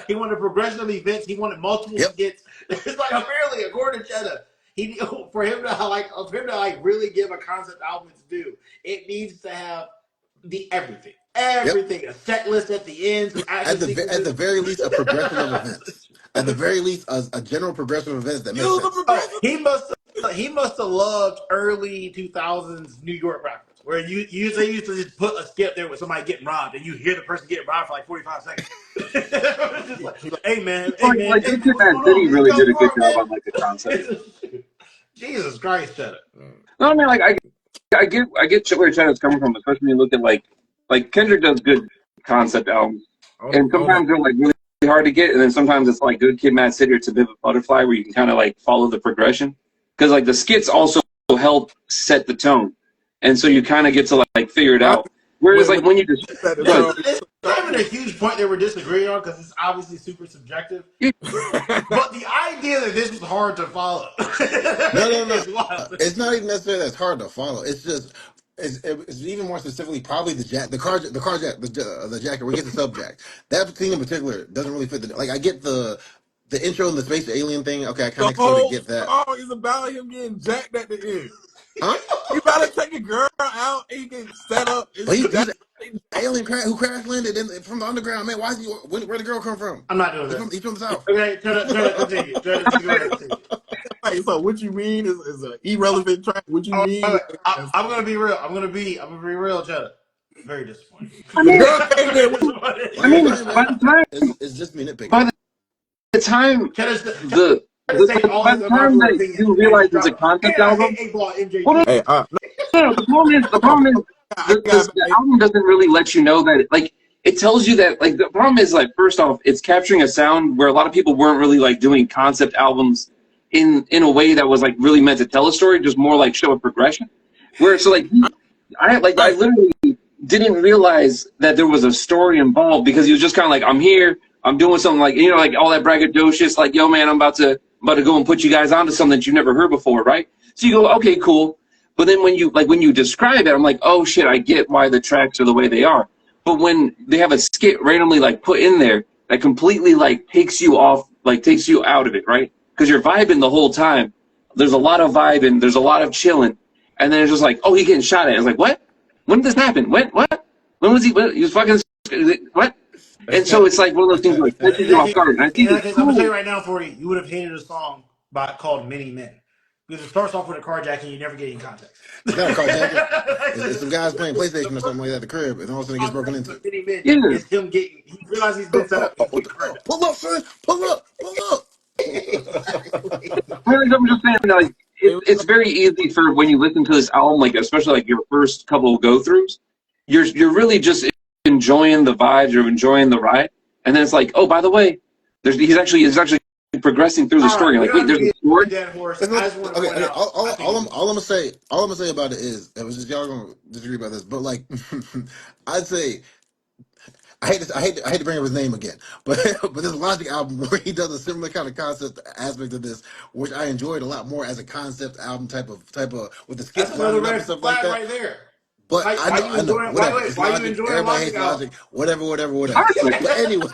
He wanted progression events. He wanted multiple Yep. skits. It's like apparently according to Cheddar, he for him to like really give a concept album its due, it needs to have the Yep. everything, a set list at the end, some action At sequences. the very least, a progression of events. At the very least, a general progression of events that makes use the sense. Oh, progressive. he must have loved early 2000s New York rappers, where they used to just put a skip there with somebody getting robbed, and you hear the person getting robbed for like 45 seconds. It's just like, He like, Like hey Good man, Kid, what's Mad going on, City man? You really got did a good robbed, job man. on like the concept. Jesus Christ, shut up. No, I mean like I get where Chad's coming from, especially when you look at like Kendrick does good concept albums, and on that. sometimes they're like really hard to get, and then sometimes it's like Good Kid, Mad City or It's a Bit of a Butterfly where you can kind of like follow the progression because like the skits also help set the tone, and so you kind of get to like figure it I out. Whereas when like when you just at the This go tone. is it's not even a huge point that we're disagreeing on because it's obviously super subjective. ahead. But the idea that this was hard to follow No. is wild. It's not even necessarily that's hard to follow. It's just it's even more specifically probably the jacket. We get the subject. That scene in particular doesn't really fit the like. I get the intro and the space alien thing. Okay, I kind The of sort of whole get that. song is about him getting jacked at the end. Huh? He about to take a girl out and he gets set up and But he he's jacked. an alien who crash landed from the underground. Man, why is he? Where the girl come from? I'm not doing this. He's from the south. Okay, try to continue. Just go ahead and continue. Like, so what you mean is an irrelevant track? What you All mean? right, I'm gonna be real. I'm gonna be real, Cheddar. Very disappointing. I The mean, girl came Very in with Like I I was disappointing. mean, saying, man, it's just me nitpicking. by the time Cheddar's the trying to say all by his the time unpopular that opinions you and realize just it's a drop concept and I hate album, A Ball hold MJG. on, hey, No, the problem is I got the album doesn't really let you know that like it tells you that like the problem is like first off it's capturing a sound where a lot of people weren't really like doing concept albums in a way that was like really meant to tell a story, just more like show a progression. Where so like I right. literally didn't realize that there was a story involved because he was just kind of like, I'm here, I'm doing something like, you know, like all that braggadocious, like, yo, man, I'm about to go and put you guys onto something that you've never heard before, right? So you go, okay, cool. But then when you describe it, I'm like, oh shit, I get why the tracks are the way they are. But when they have a skit randomly like put in there that completely like takes you off, like takes you out of it, right? Because you're vibing the whole time. There's a lot of vibing, there's a lot of chilling, and then it's just like, oh, he getting shot at. It's like, what? When did this happen? What? When was he? What? He was fucking. What? And so it's like one of those things like catches In you that off case, guard. And I think in that it's case, I'm gonna tell cool. you right now for you, you would have hated a song called "Many Men" because it starts off with a carjacking. You never get any context. It's not a carjacking. Like, It's some guys playing the PlayStation or first something like that at the crib, and all of a sudden it gets song broken reference into. of "Many Men" Yeah. is him getting. He realizes he's been set up. He's getting carjacked. Pull up, son. Pull up. Pull up. Exactly. I'm just saying that like Wait, it's very easy for when you listen to this album, like especially like your first couple of go throughs, you're really just enjoying the vibes, you're enjoying the ride, and then it's like, oh, by the way, he's actually progressing through the All right, story. You're we like, don't wait, have to there's a be a story. dead horse. Listen, I just want to okay, point okay. out. I think it's All I'm gonna say about it is, it was just y'all gonna disagree about this, but like, I'd say I hate to bring up his name again, but but this Logic album where he does a similar kind of concept aspect of this, which I enjoyed a lot more as a concept album type of with the that's skits another lining up red and stuff like flag that. right there. But Why you I know, enjoying? Why whatever. wait? It's Why you Logic. enjoying Everybody Logic hates album? Logic. Whatever, whatever, I whatever. respect But it. anyway,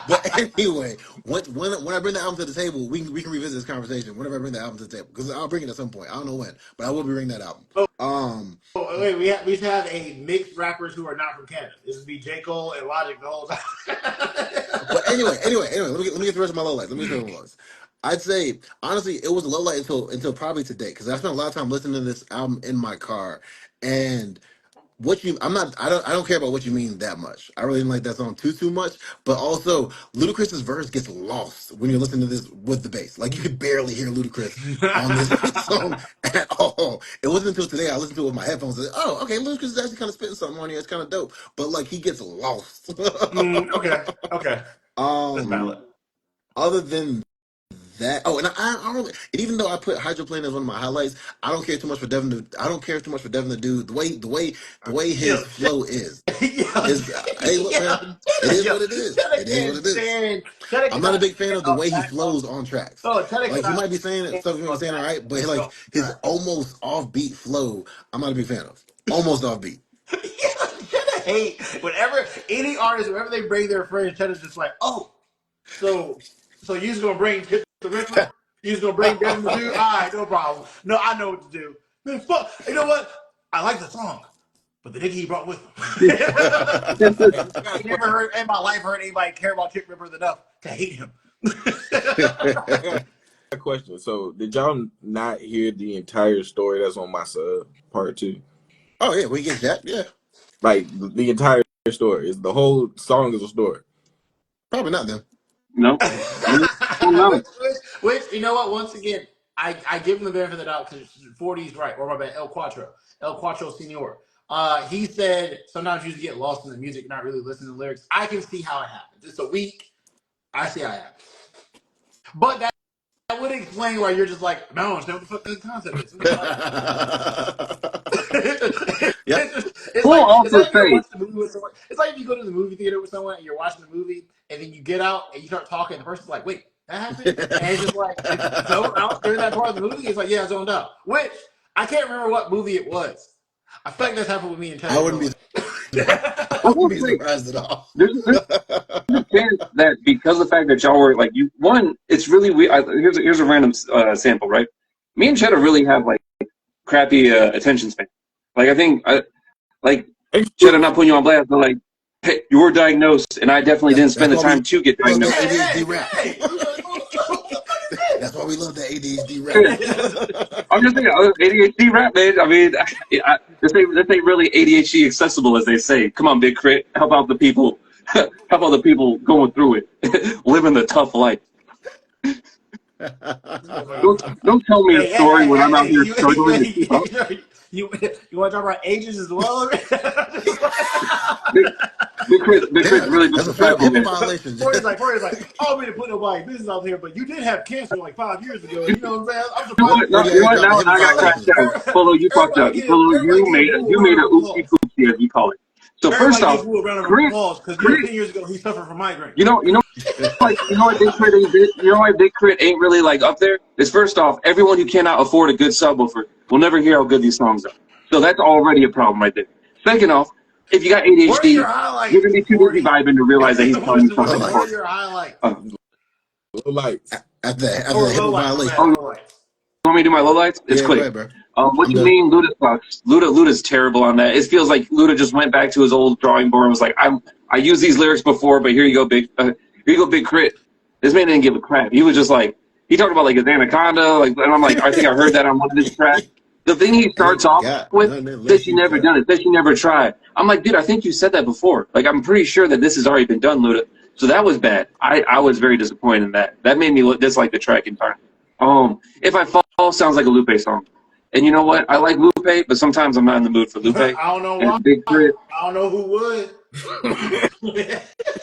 but anyway, when I bring the album to the table, we can revisit this conversation whenever I bring the album to the table because I'll bring it at some point. I don't know when, but I will be bringing that album. Um, Oh, wait, we have a mixed rappers who are not from Canada. This would be J. Cole and Logic the whole but time. anyway, let me get the rest of my low lights. Let me get the rest of my low lights. I'd say honestly, it was a low light until probably today because I spent a lot of time listening to this album in my car and what you I don't care about what you mean that much. I really didn't like that song too much. But also Ludacris's verse gets lost when you're listening to this with the bass. Like you could barely hear Ludacris on this song at all. It wasn't until today I listened to it with my headphones and said, oh, okay, Ludacris is actually kind of spitting something on here. It's kind of dope. But like he gets lost. Okay, okay, that's um valid. other than that, oh, and I don't. And even though I put hydroplane as one of my highlights, I don't care too much for Devin. I don't care too much for Devin to do the way Yo, his flow is. yo, His hey, look, man, it is yo, what it is. Cheddar It is what can't it is. stand. Cheddar I'm not a cannot big fan stand of the way he back on. flows on tracks. Oh, Cheddar Like he cannot might be saying it, stand stuff he might be on saying all back right, but on like his track. almost offbeat flow, I'm not a big fan of. Almost offbeat. Cheddar hate whenever any artist, whenever they bring their friends, Cheddar's just like, oh, so you just gonna bring Tip the Ripper? You just gonna bring Devin the Dude? All right, no problem. No, I know what to do. Man, fuck. You know what? I like the song, but the nigga he brought with him. hey, I got a I question. never heard in my life heard anybody care about Tip Ripper enough to hate him. I got a question. So, did y'all not hear the entire story that's on my sub part two? Oh yeah, we get that. Yeah, Like the entire story is the whole song is a story. probably not them. No, which, no. which, you know what? Once again, I give him the benefit of the doubt because 40's right, or my bad, El Quattro Senior. He said sometimes you just get lost in the music, not really listening to the lyrics. I can see how it happens. It's a week. I see how it happens. But that would explain why you're just like, no, I don't understand what the fuck the concept is. I'm just like, Yep. We'll it's like also if you say watch the movie with someone. It's like if you go to the movie theater with someone and you're watching the movie and then you get out and you start talking and the person's like, "Wait, that happened?" And it's just like if you zone out during that part of the movie, it's like, "Yeah, I zoned out." Which I can't remember what movie it was. I feel like that's happened with me and I Teddy in wouldn't real be life. I I wouldn't will be say surprised at all. there's a chance that because of the fact that y'all were like you one, it's really weird. Here's a random sample, right? Me and Cheddar really have like crappy attention span. Like I think like Excuse Cheddar not putting you on blast, but like hey, you were diagnosed, and I definitely didn't That's spend the why we time to get love that diagnosed. ADHD Hey, rap. hey, hey! What the fuck is That's why we love that ADHD rap. Yeah, I'm just saying, ADHD rap, man. I mean, this ain't really ADHD accessible, as they say. Come on, Big Crit, help out the people. Help out the people going through it, living the tough life. Don't tell me a Hey, story when I'm out hey, here struggling to keep up. you want to talk about ages as well? Big, Big Chris, Yeah, really that's a disrespectful, HIPAA man. violation. Forty's like, I don't mean to put nobody business out here, but you did have cancer like 5 years ago. You You know what I'm saying? I'm know surprised. what? No, 40 you out know here what? dropping Now HIPAA I got crashed violations. out. Polo, you fucked up. Polo, Everybody give Boo a you round made of a oopsie applause. poopsie, as you call it. So first Everybody off, give Boo a round of Chris, applause because 10 years ago he suffered from migraine. You know what Big Crit ain't you know why Big Crit ain't really like up there? Is first off, everyone who cannot afford a good subwoofer will never hear how good these songs are. So that's already a problem right there. Second off, if you got What are your ADHD, you're highlights, gonna be too busy 40? vibing to realize that he's telling you something What are important. Lowlights. your highlights? Uh, Low lights. After Or the low HIPAA lights? My violation. bad, oh, low lights. want me to do my lowlights? It's Yeah, go quick. ahead, bro. What I'm you done. mean, Luda sucks? Luda's terrible on that. It feels like Luda just went back to his old drawing board and was like, I used these lyrics before, but here you go, Big Crit. This man didn't give a crap. He was just like, he talked about like his anaconda, like, and I'm like, I think I heard that on one of his tracks. The thing he starts Ain't off got with nothing says unless she you never try. done it, says she never tried. I'm like, dude, I think you said that before. Like, I'm pretty sure that this has already been done, Luda. So that was bad. I was very disappointed in that. That made me dislike the track entirely. If I Fall sounds like a Lupe song. And you know what? I like Lupe, but sometimes I'm not in the mood for Lupe. I don't know why. And Big I Crit, don't know who would.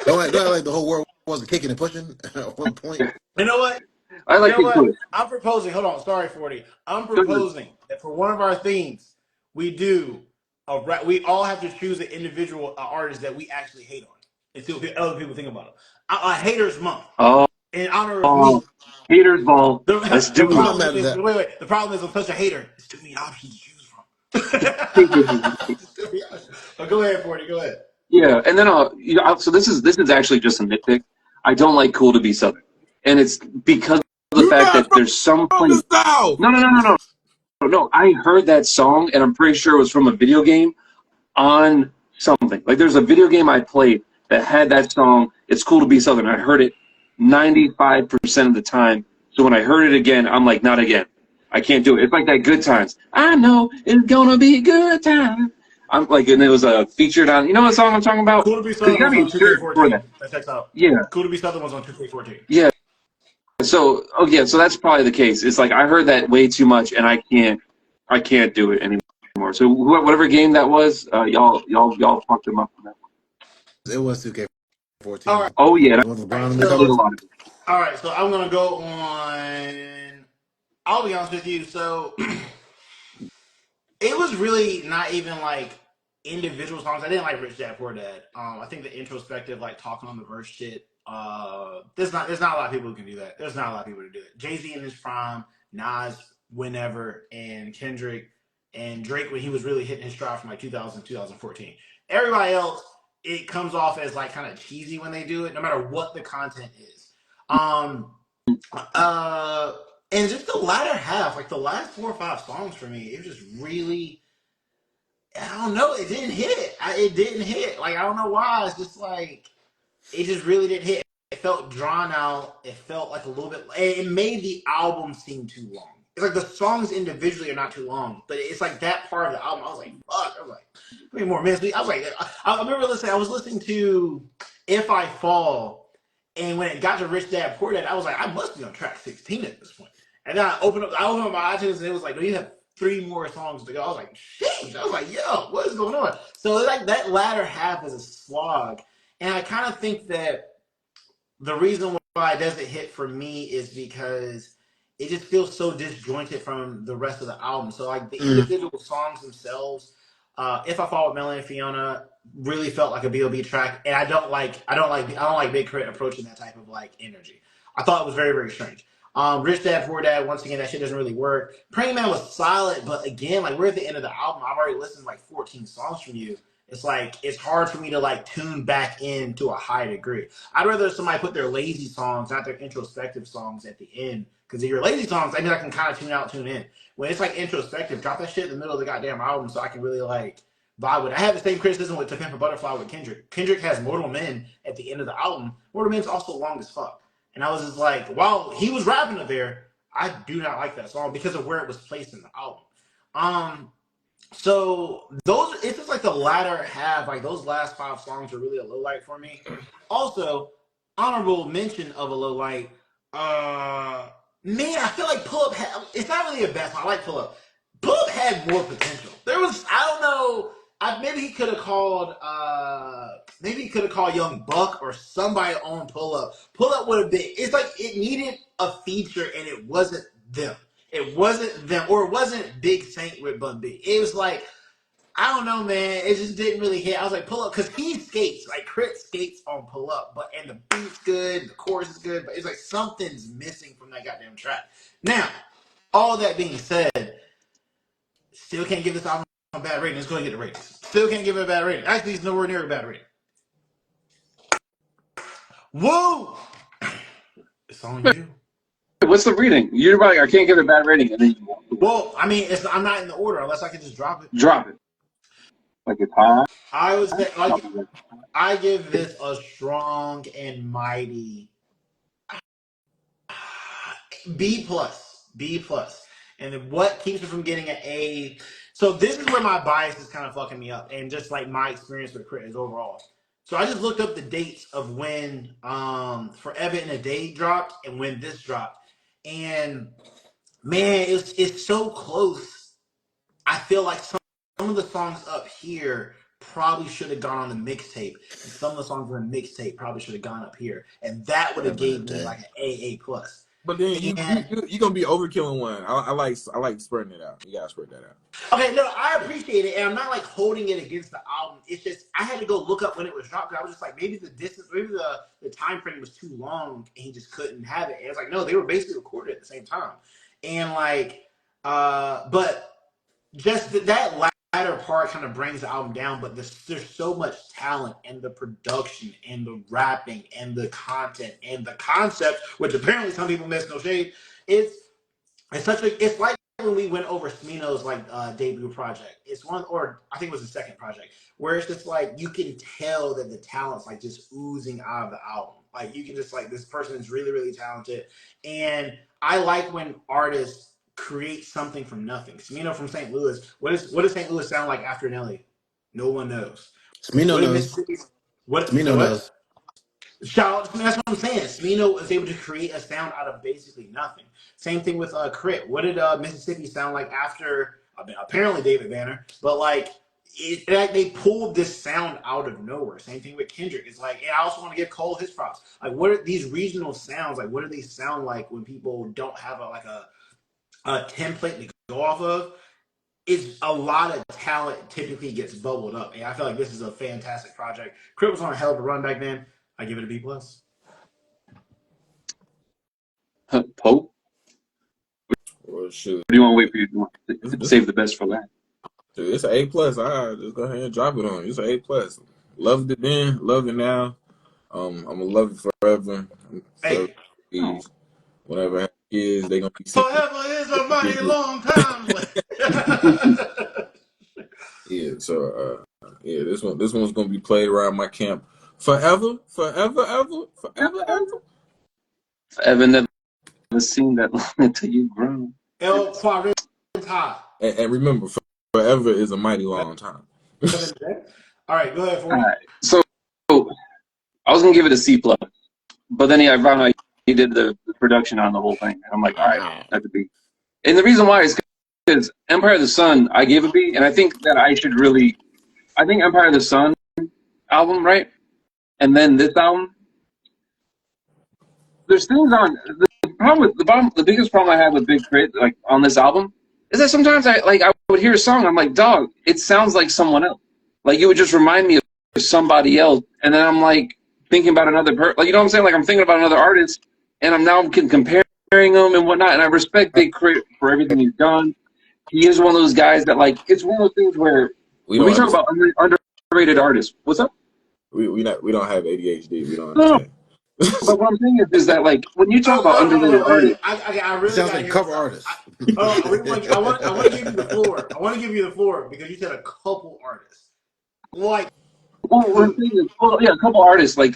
Don't act like the whole world wasn't kicking and pushing at one point. You know what? I You like know Big what? Push. I'm proposing. Hold on. Sorry, 40. I'm proposing that for one of our themes, we do we all have to choose an individual artist that we actually hate on and see what other people think about him. A haters month Oh, in honor of me. Haters Ball. The, Let's the do I'm not problem mad at is that. wait. The problem is I'm such a hater. There's too many options to choose from. it. There's too many options. Oh, go ahead, 40. Go ahead. Yeah, and then so this is actually just a nitpick. I don't like Cool to Be Southern, and it's because of the You fact not that there's some from place. the South. No. I heard that song, and I'm pretty sure it was from a video game on something. Like there's a video game I played that had that song. It's Cool to Be Southern. I heard it 95% of the time. So when I heard it again, I'm like, not again. I can't do it. It's like that Good Times. I know it's gonna be good time. I'm like, and it was featured on. You know what song I'm talking about? Cool to Be Because you Southern got was me on insured for that. 2K14. That checks out. Yeah, Cool to Be Southern was on 2K14. yeah. So yeah, so that's probably the case. It's like I heard that way too much, and I can't do it anymore. So whatever game that was, y'all fucked them up on that. It was All 2K14. right. Oh yeah, The one All LeBron right. and I them played a So, covers. lot of it. all right. So I'm gonna go on. I'll be honest with you. So it was really not even like individual songs. I didn't like Rich Dad Poor Dad. I think the introspective, like talking on the verse shit. There's not a lot of people who can do that. There's not a lot of people to do it. Jay Z in his prime, Nas whenever, and Kendrick and Drake when he was really hitting his stride from like 2000 2014. Everybody else, it comes off as like kind of cheesy when they do it, no matter what the content is. Um, uh, and just the latter half, like the last 4 or 5 songs for me, it was just really, I don't know, it didn't hit. It didn't hit. Like I don't know why. It's just like it just really didn't hit. It felt drawn out. It felt like a little bit. It made the album seem too long. It's like the songs individually are not too long, but it's like that part of the album. I was like, fuck. I was like, how many more minutes? I was like, I remember listening. I was listening to "If I Fall," and when it got to "Rich Dad Poor Dad," I was like, I must be on track 16 at this point. And then I opened up my iTunes, and it was like, no, you have 3 more songs to go. I was like, sheesh. I was like, yo, what is going on? So like that latter half is a slog. And I kind of think that the reason why it doesn't hit for me is because it just feels so disjointed from the rest of the album. So like the Mm. individual songs themselves, "If I Fall" with Melanie and Fiona really felt like a B.O.B. track, and I don't like Big Crit approaching that type of like energy. I thought it was very very strange. Rich Dad Poor Dad, once again, that shit doesn't really work. Praying Man was solid, but again, like we're at the end of the album. I've already listened to like 14 songs from you. It's like it's hard for me to like tune back in to a high degree. I'd rather somebody put their lazy songs, not their introspective songs, at the end. Because if your lazy songs, I mean, I can kind of tune out, tune in. When it's like introspective, drop that shit in the middle of the goddamn album so I can really like vibe with it. I have the same criticism with "To Pimp a Butterfly" with Kendrick. Kendrick has "Mortal Men" at the end of the album. "Mortal Men's" also long as fuck. And I was just like, while he was rapping it there, I do not like that song because of where it was placed in the album. So those, it's just like the latter half, like those last 5 songs are really a low light for me. Also, honorable mention of a low light, uh Man, I feel like Pull Up had. It's not really a bad song. I like Pull Up. Pull Up had more potential. There was, I don't know. Maybe he could have called. Maybe he could have called Young Buck or somebody on Pull Up. Pull Up would have been. It's like it needed a feature, and it wasn't them. It wasn't them, or it wasn't Big Saint with Bun B. It was like I don't know, man. It just didn't really hit. I was like, Pull Up, because he skates. Like, K.R.I.T skates on Pull Up, and the beat's good, the chorus is good, but it's like something's missing from that goddamn track. Now, all that being said, still can't give this album a bad rating. Let's go and get the ratings. Still can't give it a bad rating. Actually, it's nowhere near a bad rating. Whoa! It's on you. What's the reading? You're like, I can't give it a bad rating, and then you Well, I mean, I'm not in the order unless I can just drop it. drop it. Like it's high. I would say, I give this a strong and mighty B plus, B plus. And then what keeps it from getting an A? So this is where my bias is kind of fucking me up, and just like my experience with K.R.I.T is overall. So I just looked up the dates of when Forever in a Day dropped and when this dropped, and man, it's so close. I feel like some of the songs up here probably should have gone on the mixtape, and some of the songs on the mixtape probably should have gone up here, and that would have Forever in a gave me day. like an A plus. But then And you gonna be overkilling one. I like spreading it out. You gotta spread that out. okay, no, I appreciate it, and I'm not like holding it against the album. It's just I had to go look up when it was dropped because I was just like, maybe the distance, maybe the time frame was too long, and he just couldn't have it. And it's like, no, they were basically recorded at the same time, and like, but just that latter part kind of brings the album down. But there's so much talent and the production and the rapping and the content and the concept, which apparently some people miss. No shade. It's like when we went over Smino's like debut project. It's one, or I think it was the second project, where it's just like you can tell that the talent's like just oozing out of the album. Like you can just like this person is really really talented, and I like when artists create something from nothing. Smino from St. Louis. What does St. Louis sound like after Nelly? No one knows. Smino What did knows. Mississippi? What? You said Smino what? knows. Shout out, that's what I'm saying. Smino was able to create a sound out of basically nothing. Same thing with K.R.I.T. What did Mississippi sound like after? I mean, apparently David Banner, but like like they pulled this sound out of nowhere. Same thing with Kendrick. It's like, and I also want to give Cole his props. Like, what are these regional sounds like? What do they sound like when people don't have a template to go off of? It's a lot of talent typically gets bubbled up, and I feel like this is a fantastic project. K.R.I.T was on a hell of a run back then. I give it a B plus. Pope. Well, shoot, What do you want to wait for you to this, save the best for last? dude, it's an A plus. I just go ahead and drop it on you. It's an A plus. Loved it then, love it now. I'm gonna love it forever. Hey, Whenever I have kids, they gonna be singing. forever is a mighty long time. Yeah, so yeah, this one's gonna be played around my camp forever, forever, ever, forever, ever. Forever never seen that long until you grown. El Quarenta. And remember, forever is a mighty long time. All right, go ahead, All 40. right. So I was gonna give it a C plus, but then I found out he did the production on the whole thing. And I'm like, all right, that's a B. And the reason why is because Empire of the Sun, I gave a B, and I think that I think Empire of the Sun album, right? And then this album, there's things on the biggest problem I have with Big Crit, like on this album, is that sometimes I would hear a song, I'm like, dog, it sounds like someone else. Like it would just remind me of somebody else, and then I'm like thinking about another person. Like you know what I'm saying? Like I'm thinking about another artist, and I'm now comparing them and whatnot. And I respect Big Crit for everything he's done. He is one of those guys that like it's one of those things where We when don't we talk understand. about underrated artists, what's up? We don't have ADHD. We don't No, understand. but what I'm saying is that like when you talk about underrated Wait. artists, I He really sounds gotta like a hear cover this out. artist. I want to give you the floor. I want to give you the floor because you said a couple artists. Like well, what I'm who? saying is, well, yeah, a couple artists like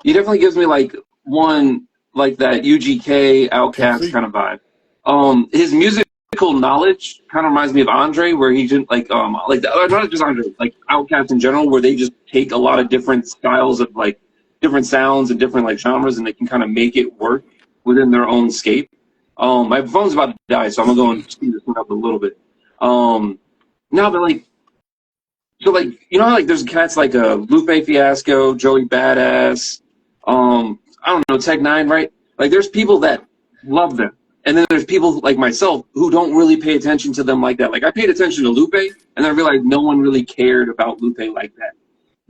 he definitely gives me like one like that UGK Pimp Outcast C. kind of vibe. His musical knowledge kind of reminds me of Andre, where he just not just Andre, like Outcast in general, where they just take a lot of different styles of like different sounds and different like genres, and they can kind of make it work. within their own scape. My phone's about to die, so I'm gonna go and speed this one up a little bit. Um, no, but like, so like, you know how like there's cats like Lupe Fiasco, Joey Badass, I don't know, Tech Nine, right? Like, there's people that love them, and then there's people like myself who don't really pay attention to them like that. Like, I paid attention to Lupe, and then I realized no one really cared about Lupe like that.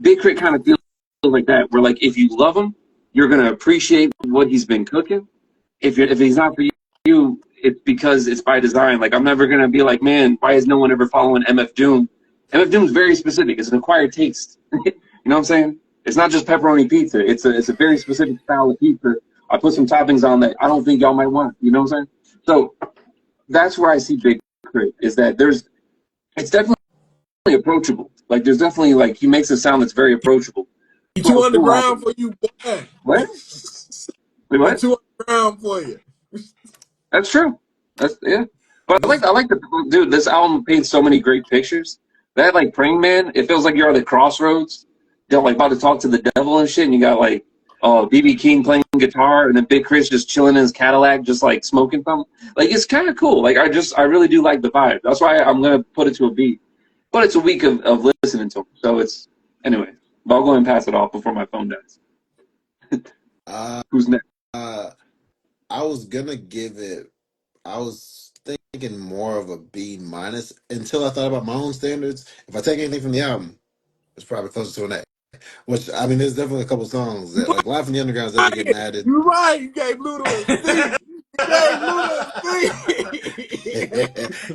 Big Crit kind of feels like that, where like if you love him, you're gonna appreciate what he's been cooking. If he's not for you, it's because it's by design. Like, I'm never gonna be like, man, why is no one ever following MF Doom? MF Doom's very specific. It's an acquired taste. You know what I'm saying? It's not just pepperoni pizza. It's a very specific style of pizza. I put some toppings on that I don't think y'all might want. You know what I'm saying? So that's where I see Big Crit, is that it's definitely approachable. Like, there's definitely, like, he makes a sound that's very approachable He for too a full underground album. for you, boy. What? Wait, He what? too underground for you. That's true. That's, yeah. But I He's like the dude. This album paints so many great pictures. That like Praying Man, it feels like you're at the crossroads. They're like about to talk to the devil and shit, and you got like BB King playing guitar, and then Big Chris just chilling in his Cadillac, just like smoking something. Like, it's kind of cool. Like, I really do like the vibe. That's why I'm gonna put it to a beat. But it's a week of listening to him, so it's anyway. But I'll go and pass it off before my phone dies. uh, Who's next? uh, I was gonna give it. I was thinking more of a B minus until I thought about my own standards. If I take anything from the album, it's probably closer to an A. Which, I mean, there's definitely a couple songs that, like, Live from the Underground is definitely getting right. added. You right. You gave Luda a C. You gave Luda a C.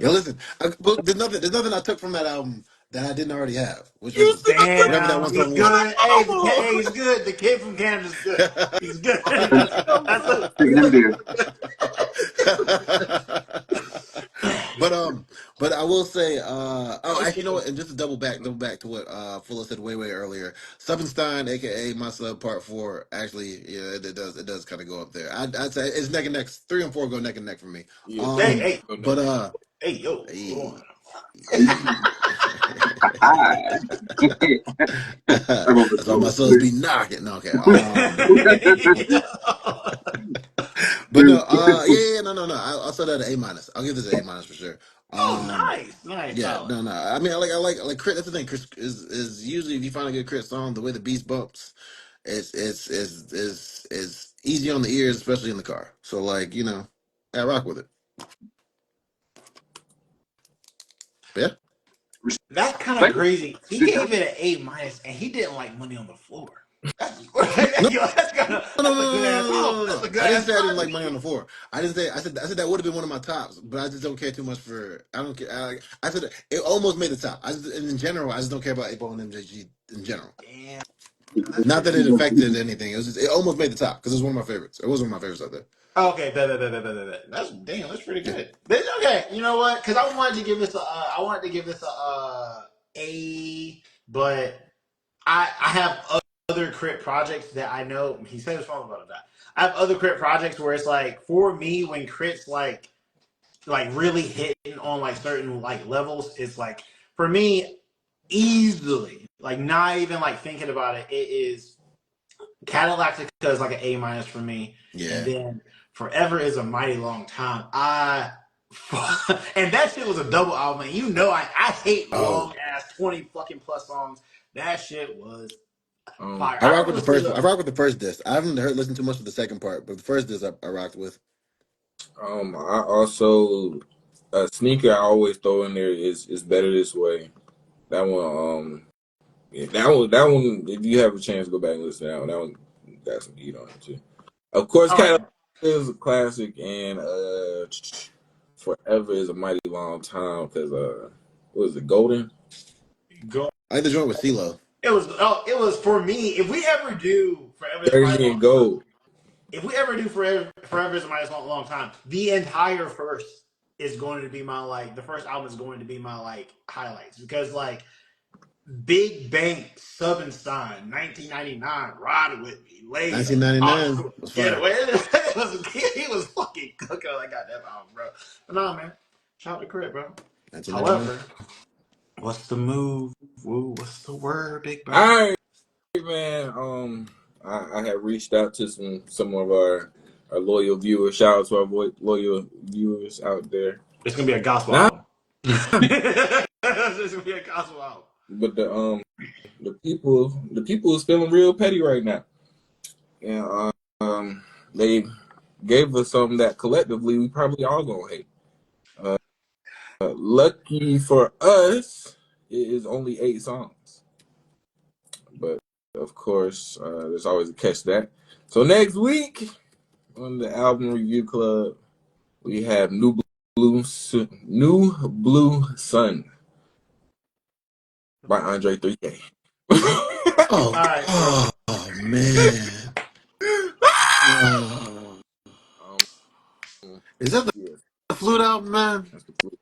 Yo, listen, but there's nothing I took from that album that I didn't already have, which You was took a whatever that Damn, one he's song was. good. Hey, album. he's good. The kid from Canada's good. He's good. That's a, Chicken and beer. but but I will say, oh, actually, you know what? And just to double back to what Fuller said way earlier. Subbenstein, aka My Sub Part 4, actually, yeah, it does kind of go up there. I'd say it's neck and neck. 3 and 4 go neck and neck for me. Yeah, hey, three. Um, hey, Go but next. hey, yo. Hold hey. Ah. Everyone That's why my subs be knocking. No, okay. But no, no. I'll set that an A minus. I'll give this an A minus for sure. Oh, Um, nice, nice, yeah, solid. no. I mean, I like Crit. That's the thing. Chris is usually if you find a good Crit song, the way the beats bumps, it's easy on the ears, especially in the car. So like I rock with it. But yeah. That's kind of Respect. crazy. He Good job. gave it an A minus, and he didn't like Money on the Floor. That's No, yo, no, no, no, that's a good no, ass no, no, album. no, That's no. a good I didn't ass say I didn't like Money project. on the Floor. I didn't say. I said that would have been one of my tops, but I just don't care too much for. I don't care. I said it almost made the top. In general, I just don't care about April and MJG in general. Damn, that's Not that crazy. it affected anything. It almost made the top because it was one of my favorites. It was one of my favorites out there. Okay, bet. That's damn. That's pretty Yeah. good. But, okay, you know what? Because I wanted to give this I wanted to give this A, but I have other crit projects that I know. He said his phone about that. I have other crit projects where it's like, for me, when crits like really hitting on like certain like levels, it's like, for me, easily, like, not even like thinking about it, it is Cadillac is like an A minus for me, and Yeah. then Forever is a Mighty Long Time. And that shit was a double album. And I hate Oh, long ass 20 fucking plus songs. That shit was Um, fire. I I rock remember with the listening first. I to rock with the first disc. I haven't listened too much of the second part, but the first disc I rocked with. I also a sneaker I always throw in there is better this way. That one, yeah, that one. If you have a chance, to go back and listen to that one. That one got some heat on it too. Of course, Oh Cadillac yeah. is a classic, and Forever is a mighty long time because what was it, Golden? Go. I like the joint with CeeLo. It was for me. If we ever do Forever is a Mighty Dirty Long and Time, Gold. if we ever do Forever is a Mighty Long Time, the entire first is going to be my like the first album is going to be my like highlights, because like Big Bank, Subbenstein, 1999, Ride With Me, Layla, 1999 was fire. Getaway. He was fucking cooking on that goddamn album, bro. But nah, man. Shout out to Crit, bro. 1999. However, what's the move? Woo, what's the word, big All bro? right, man. I had reached out to some of our our loyal viewers. Shout out to our loyal viewers out there. It's gonna be a gospel Nah, album. It's gonna be a gospel album. but the people is feeling real petty right now. And they gave us something that collectively we probably all gonna hate. Lucky for us, it is only 8 songs, but of course, there's always a catch to that. So next week on the album review club, we have New Blue Sun by Andre 3K. All right, bro. Oh man. Oh. Is that Yes, the flute album, man? that's the flute.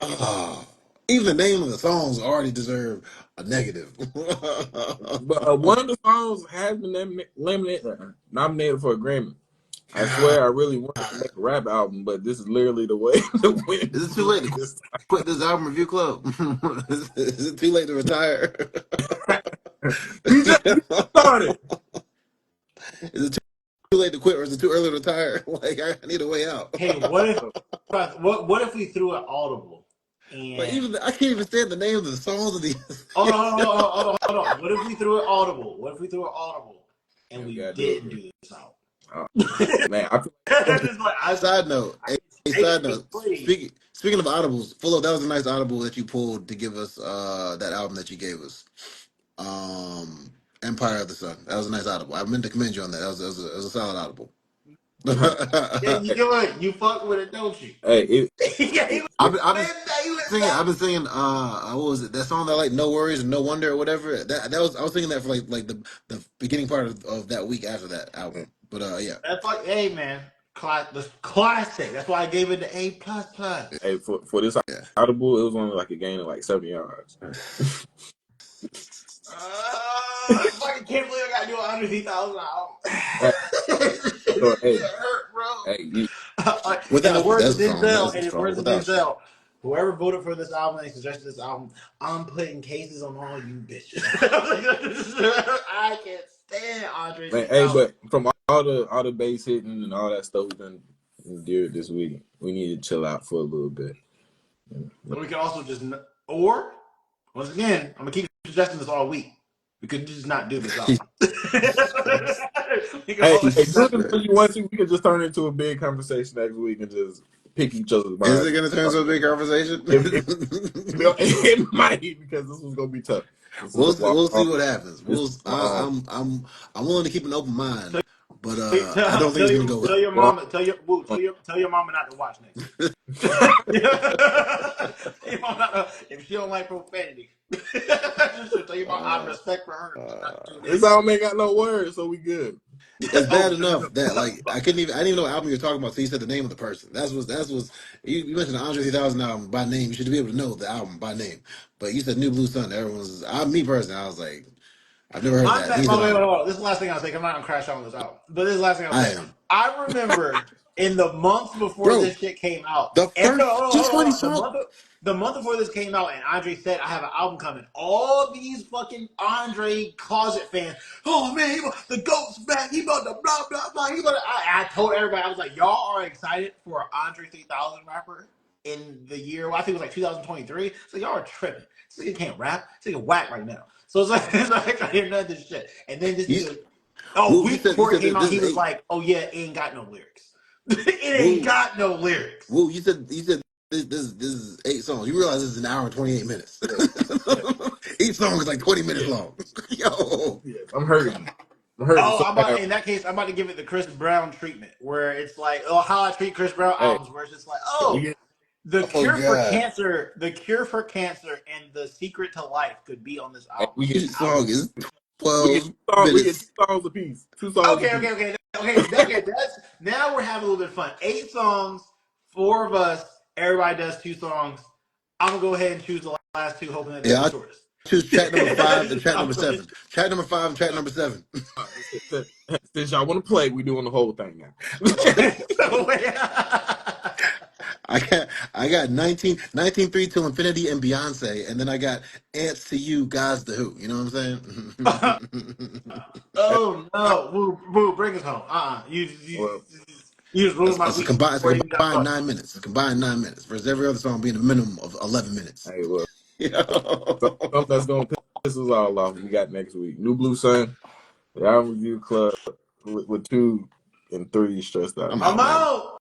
Oh. Even the name of the songs already deserve a negative. But one of the songs has been nominated for a Grammy. I God. swear I really wanted to make a rap album, but this is literally the way to win Is it too late Grammy to this quit this album review club? Is it too late to retire? time. We just get started. Is it too late to quit, or is it too early to retire? Like I need a way out. Hey, what if we threw an audible Like and even I can't even stand the names of the songs of these. hold on, hold on, hold on, hold on, hold on. What if we threw an audible? What if we threw an audible and Yeah, we we gotta do didn't it. do this out? Uh, man, I feel It's like Side note, side it's note. free. Speaking of audibles, Full, that was a nice audible that you pulled to give us that album that you gave us. Um, Empire of the Sun. That was a nice audible. I meant to commend you on that. That was a solid audible. Yeah, you know what? You fuck with it, don't you? hey, Yeah, he it, was it, I've been he was singing. I've been singing. What was it? That song that like No Worries and No Wonder or whatever. That was I was singing that for like the beginning part of that week after that album. But yeah. That's like, hey man, the classic. That's why I gave it the A plus plus. hey, for this Yeah. audible, it was only like a gain of like 7 yards. I fucking can't believe I got to do 150,000 Hey, so It hurt, bro. hey, you, In the Without words of that's a strong. Denzel, That's a in the strong. words of Without a strong. Denzel, whoever voted for this album and suggested this album, I'm putting cases on all you bitches. I can't stand Andre man, hey, 3000. but from all the base hitting and all that stuff we done endured this week, we need to chill out for a little bit. But we can also just, or once again, I'm gonna keep suggesting this all week. We could just not do this album. Jesus Christ. We can Hey, always hey, Jesus do suggest it as it. much Christ. as you want to. We can just turn it into a big conversation next week and just pick each other's Is minds. it going to turn into a big conversation? If it might because this was gonna be tough. This is a walk. We'll see what happens. This is my I'm willing to keep an open mind, but I Tell, don't think it's going to go tell your long. mama, tell your mama not to watch next week. Tell your mama not to, if she don't like profanity, just tell your mom I have well. respect for her. Just not to tune in. This album ain't got no words, so we good. It's Oh, bad enough that like I didn't even know what album you're talking about. So you said the name of the person. That's was you mentioned the Andre 3000 album by name. You should be able to know the album by name. But you said New Blue Sun. Everyone's me personally. I was like, I've never heard Fun that. fact, Neither by the way, album. hold on. This is the last thing I'll say. I'm not gonna crash on this album, but this is the last thing I'll I say. am, I remember in the months before bro. this shit came out, The and no, first just hold funny on. song. The month before this came out, and Andre said, "I have an album coming." All these fucking Andre closet fans, oh man, the goat's back. He about to blah blah blah. I told everybody, I was like, y'all are excited for an Andre 3000 rapper in the year. Well, I think it was like 2023. So y'all are tripping. This nigga can't rap. This nigga whack right now. So it's like, I hear none of this shit. And then this You nigga, a Woo, week you before it said came out, this he is was eight. like, "Oh yeah, it ain't got no lyrics. It ain't Woo, got no lyrics." Woo, you said this is 8 songs. You realize this is an hour and 28 minutes. Yes, yes, Each song is like 20 minutes yes, long. Yo. yes. I'm hurting. I'm hurting Oh, so bad. in that case, I'm about to give it the Chris Brown treatment, where it's like, oh, how I treat Chris Brown Hey, albums, where it's just like, we oh, get Oh God. the cure for cancer, and the secret to life could be on this hey, album. And Each I would song is we get 12 we get minutes. 2 songs apiece. 2 songs okay, apiece. okay, okay, okay. That's now we're having a little bit of fun. 8 songs, 4 of us. Everybody does 2 songs. I'm gonna go ahead and choose the last two, hoping that they're Yeah, the I shortest. choose track number 5 and track number I'm gonna 7. Track number 5 and track number 7. Uh, since, since y'all want to play, we doing the whole thing now. so, I got 19 till Infinity and Beyonce, and then I got Ants to You, Guys the Who. You know what I'm saying? Oh no, Woo, bring us home. Well, You just ruined my It's a week combined, it's a before you even got combined started. 9 minutes. It's a combined 9 minutes. Versus every other song being a minimum of 11 minutes. hey, well, You know? something that's gonna piss us all off. We got next week. New Blue Sun, the album review club with 2 and 3 stressed out. I'm I'm out, man. out.